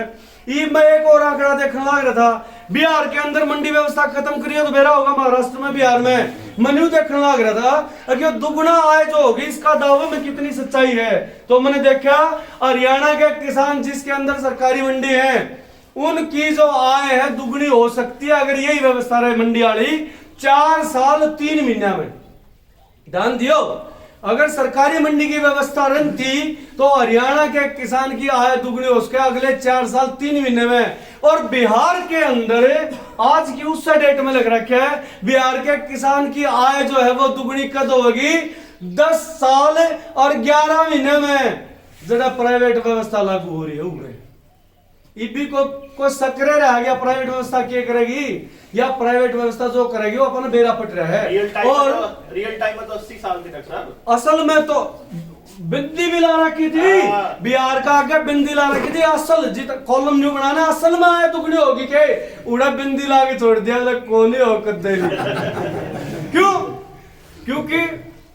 मैं एक और आंकड़ा देखने लग रहा था, बिहार के अंदर मंडी व्यवस्था खत्म करिए तो बेरा होगा। महाराष्ट्र में, बिहार में मेन्यू देखने लग रहा था कि दुगुना आय जो होगी इसका दावे में कितनी सच्चाई है। तो मैंने देखा हरियाणा के किसान जिसके अंदर सरकारी मंडी है उनकी जो आय है दुगनी हो सकती है अगर यही व्यवस्था रहे मंडी वाली 4 साल 3 महीना में। ध्यान दियो, अगर सरकारी मंडी की व्यवस्था रहती तो हरियाणा के किसान की आय दुगनी हो सके अगले 4 साल 3 महीने में। और बिहार के अंदर आज की उस डेट में लग रखा है बिहार के किसान की आय जो है वो दुगनी कद होगी 10 साल और 11 महीने में, जरा प्राइवेट व्यवस्था लागू हो रही है। इबी को सक्रिय रह गया, प्राइवेट व्यवस्था क्या करेगी, या प्राइवेट व्यवस्था जो करेगी वो अपना बेरा पट रहा है। रियल टाइम में तो 80 साल की तक सर। असल में तो बिंदी भी ला रखी थी, बिहार का आगे बिंदी ला रखी थी। असल जित कॉलम न्यू बनाना असल में आए दुगनी होगी के उड़ा बिंदी ला के छोड़ दिया तो कौन ही होकर क्यों? क्योंकि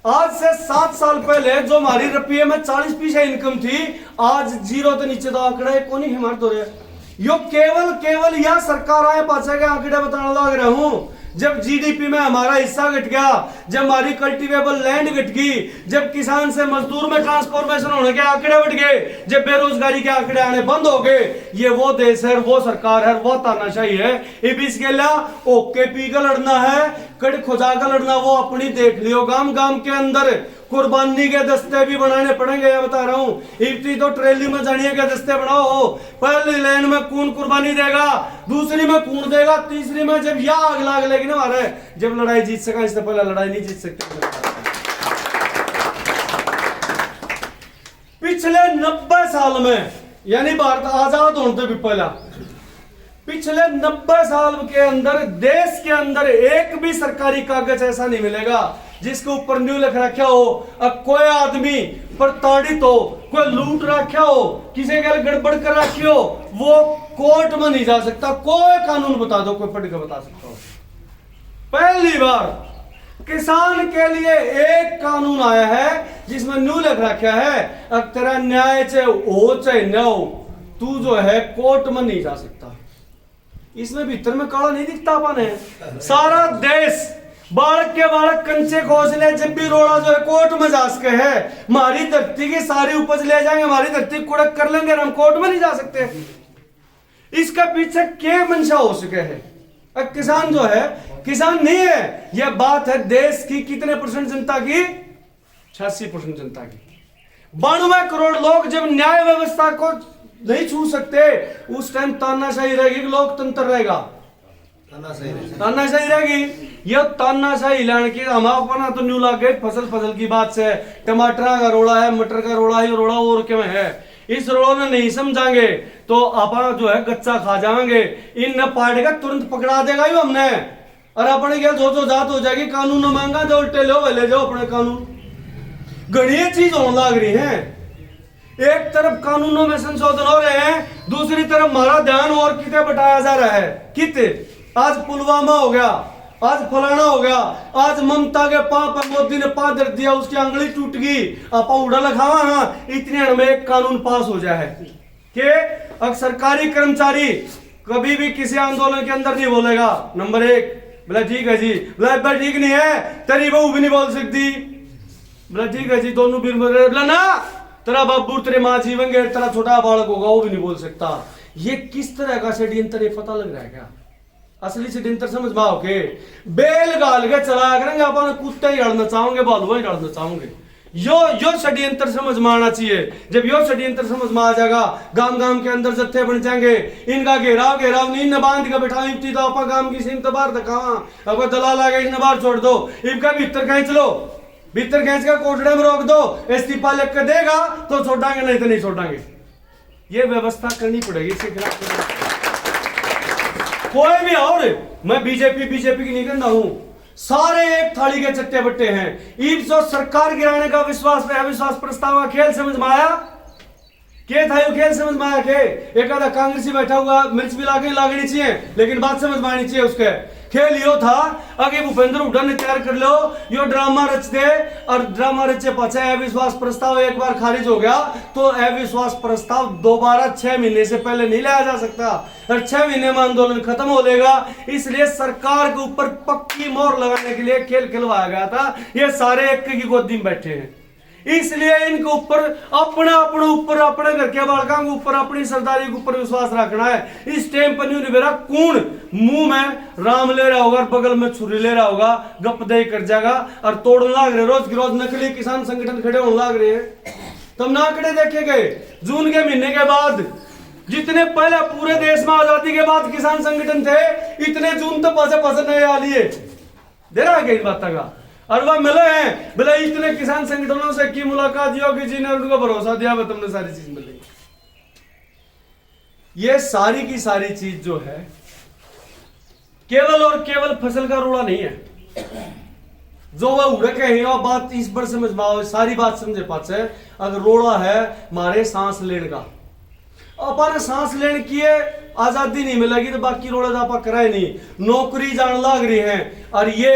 आज से 7 साल पहले जो हमारी रुपये में 40% इनकम थी, आज 0 तो नीचे तो आंकड़ा कौन ही हिमारत हो रहा है। यो केवल यह सरकार आए पाछे के आंकड़े बताने लग रहा हूं। जब जीडीपी में हमारा हिस्सा घट गया, जब हमारी कल्टीवेबल लैंड घट गई, जब किसान से मजदूर में ट्रांसफॉर्मेशन होने के आंकड़े बढ़ गए, जब बेरोजगारी के आंकड़े आने बंद हो गए, ये वो देश है, वो सरकार है, वो तानाशाही है। इस के लिए ओके पी का लड़ना है, कड़ खुजा का लड़ना वो अपनी देख लियो। गांव के अंदर कुर्बानी के दस्ते भी बनाने पड़ेंगे, ये बता रहा हूँ। इतनी तो ट्रेली में जानिए के दस्ते बनाओ। पहली लाइन में कौन कुर्बानी देगा, दूसरी में कौन देगा, तीसरी में जब यह आग लाग लेगी ना हमारे, जब लड़ाई जीत सका, इससे पहले लड़ाई नहीं जीत सकते। पिछले 90 साल में, यानी भारत आजाद होने से भी पहला, पिछले 90 साल के अंदर देश के अंदर एक भी सरकारी कागज ऐसा नहीं मिलेगा जिसके ऊपर न्यू लिख रखा हो कोई आदमी प्रताड़ित हो, कोई लूट रखा हो, किसी के गड़बड़ कर रखी हो, वो कोर्ट में नहीं जा सकता। कोई कानून बता दो, कोई पढ़ के बता सकता हो। पहली बार किसान के लिए एक कानून आया है जिसमें न्यू लिख रखा है तेरा न्याय चाहे हो चाहे न हो, तू जो है कोर्ट में नहीं जा सकता। इसमें भीतर में काला नहीं दिखता अपन है। सारा देश बालक के बालक कंचे खोज ले, जब भी रोड़ा जो है कोर्ट में जा सके है। हमारी धरती की सारी उपज ले जाएंगे, हमारी धरती कुड़क कर लेंगे, हम कोर्ट में नहीं जा सकते। इसका पीछे क्या मंशा हो सके है? अब किसान जो है किसान नहीं है, यह बात है देश की कितने % जनता की, 86% जनता की। 92 करोड़ लोग जब न्याय व्यवस्था को नहीं छू सकते, उस टाइम तानाशाही रहेगी, लोकतंत्र रहेगा, तानाशाही रहेगी। यह तानाशाही लाने की हम अपना तो न्यू लाग गए फसल की बात से। टमाटर का रोड़ा है, मटर का रोड़ा है, रोड़ा और क्या है, इस रोड़ा में नहीं समझाएंगे तो अपना जो है गच्चा खा जाएंगे। इन न पाड़ेगा तुरंत पकड़ा देगा ही हमने। और अपने क्या जो जात हो जाएगी, कानून मांगा जो उल्टे लो ले जाओ अपने कानून। घड़ी चीज होने लग रही है, एक तरफ कानूनों में संशोधन हो रहे हैं, दूसरी तरफ हमारा ध्यान और कितने बटाया जा रहा है। कितने आज पुलवामा हो गया, आज फलाना हो गया, आज ममता के पाप मोदी ने पादर दिया, उसकी अंगली टूट गई, आप उड़ा लखावा। हाँ, इतने में एक कानून पास हो जाए कि अगर सरकारी कर्मचारी कभी भी किसी आंदोलन के अंदर नहीं बोलेगा, नंबर 1 बोला ठीक है जी, बोला ठीक नहीं है, तेरी बहू भी नहीं बोल सकती, बोला ठीक है जी, दोनों भी बोला ना, तेरा बाबू तेरे माँ जीवेंगे, तेरा छोटा बालक होगा वो भी नहीं बोल सकता। ये किस तरह का षड्यंत्र, ये पता लग रहा है क्या? असली षड्यंत्र समझ में आओ के बेल गाल के चलाया करेंगे, अपन कुत्ते ही लड़ना चाहोगे, बालुआ ही लड़ना चाहोगे। यो षड्यंत्र समझ में आना चाहिए। जब यो षड्यंत्र समझ में आ जाएगा, गांव गांव के अंदर जत्थे बन जाएंगे, इनका घेराव नींद बांध के बैठा तो आप गांव की सीम तो बाहर दिखावा, अब दलाल आ गए इन्हें बाहर छोड़ दो, इनका भीतर खींच लो, भीतर खींच कर कोठड़े में रोक दो, इस्तीफा लिख के देगा तो छोड़ांगे, नहीं तो नहीं छोड़ांगे। ये व्यवस्था करनी पड़ेगी इसके खिलाफ। कोई भी और, मैं बीजेपी की नहीं करना हूं, सारे एक थाली के चट्टे बट्टे हैं। ईब सो सरकार गिराने का विश्वास में अविश्वास प्रस्ताव का खेल समझ में आया के था, यो खेल समझ में आया के एक आधा कांग्रेसी बैठा हुआ मिर्च भी लागनी चाहिए, लेकिन बात समझ में आनी चाहिए। उसके खेल यो था आगे भूपेंद्र हुड्डा ने तैयार कर लो, यो ड्रामा रच दे, और ड्रामा रचे पाछे अविश्वास प्रस्ताव एक बार खारिज हो गया तो अविश्वास प्रस्ताव दोबारा 6 महीने से पहले नहीं लाया जा सकता, और 6 महीने में आंदोलन खत्म हो जाएगा। इसलिए सरकार के ऊपर पक्की मोहर लगाने के लिए खेल खिलवाया गया था। ये सारे एक की गोदी में बैठे हैं, इसलिए इनके ऊपर अपने घर के बालका के ऊपर अपनी सरदारी के ऊपर विश्वास रखना है। इस टाइम पर नहीं मेरा कौन मुंह में राम ले रहा होगा, बगल में छुरी ले रहा होगा, गप दे कर जाएगा और तोड़ने लाग रहे। रोज की रोज नकली किसान संगठन खड़े होने लाग रहे हैं, तब नाकड़े देखे गए। जून के महीने के बाद जितने पहले पूरे देश में आजादी के बाद किसान संगठन थे, इतने जून तो पासे नए आ लिए दे रहा है इन बात का, और वह मिले हैं बोले इतने किसान संगठनों से की मुलाकात योगी जी ने उनको भरोसा दिया वह तुमने सारी चीज मिलेगी। ये सारी की सारी चीज जो है केवल और केवल फसल का रोड़ा नहीं है, जो वह उड़क है वह बात इस पर समझ में आओ, सारी बात समझे पाचे। अगर रोड़ा है मारे सांस लेने का, अपन सांस लेने की आजादी नहीं मिलेगी तो बाकी रोड़ा आप कराए नहीं। नौकरी जान लाग रही है, और ये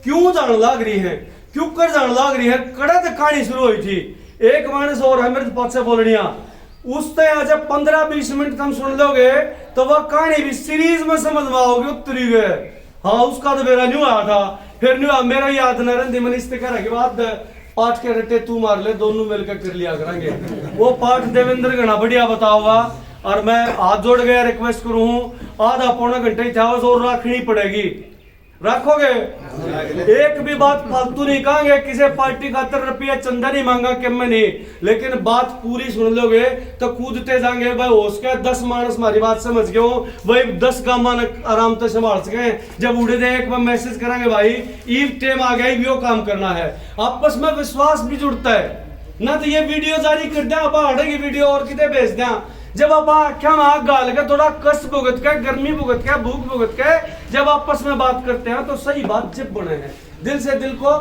क्यों जान लाग रही है, क्यों कर जान लाग रही है, कड़क कहानी शुरू हुई थी। एक मानस और है मेरे पास से बोलनिया, उससे आज 15-20 मिनट तुम सुन लोगे तो वह कहानी भी सीरीज में समझ में आओगे, उतरी गए। हाँ, उसका तो मेरा न्यू आया था, फिर न्यू मेरा याद न रही मैंने इस्तेकार के बाद पाठ के रट्टे तू मार ले, दोनों मिलकर कर लिया करेंगे। वो पाठ देवेंद्र घना बढ़िया बताओगा, और मैं हाथ जोड़ गया रिक्वेस्ट करूं, आधा पौना घंटे ही था और रखनी पड़ेगी। रखोगे? एक भी बात फालतू नहीं कहेंगे, किसी पार्टी खातर रुपया चंदा नहीं मांगा कि मैं नहीं, लेकिन बात पूरी सुन लोगे तो कूदते जाएंगे। भाई हो सके 10 मानस हमारी बात समझ गए हो, वही 10 गामान आराम से संभाल सके। जब उड़े दे एक बार मैसेज करेंगे भाई ईव टेम आ गई, वो काम करना है, आपस में विश्वास भी जुड़ता है ना। तो ये वीडियो जारी कर दे, आप हटेगी वीडियो और कितने भेज दें। जब आप क्या आग गाल के थोड़ा कष्ट भुगत के, गर्मी भुगत के, भूख भुगत के जब आपस में बात करते हैं तो सही बात जब बने हैं, दिल से दिल को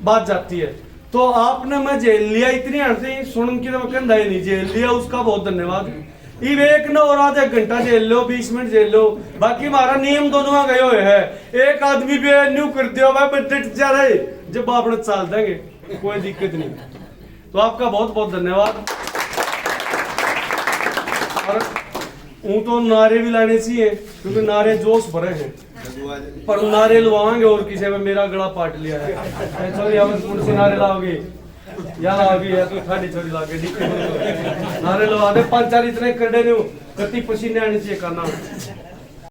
बात जाती है। तो आपने मैं जेल लिया इतनी हड़ती सुन की तो कंधा ही नहीं जेल लिया, उसका बहुत धन्यवाद। इब एक न और आधा घंटा जेल लो, 20 मिनट जेल लो, बाकी हमारा नियम दोनों गए हुए है। एक आदमी भी न्यू कर दिया भाई डट जा रहे, जब आपने चाल देंगे कोई दिक्कत नहीं। तो आपका बहुत बहुत धन्यवाद। और तो नारे भी लाने चाहिए क्योंकि नारे जोश भरे हैं, पर नारे लवाएंगे और किसी में मेरा गला पाट लिया है। चलो यहाँ कौन से नारे लाओगे, या लाओगे या तो खाली छोड़ी लाओगे, नारे लवा दे 5-4 इतने कर दे, कति पसीने आने चाहिए करना।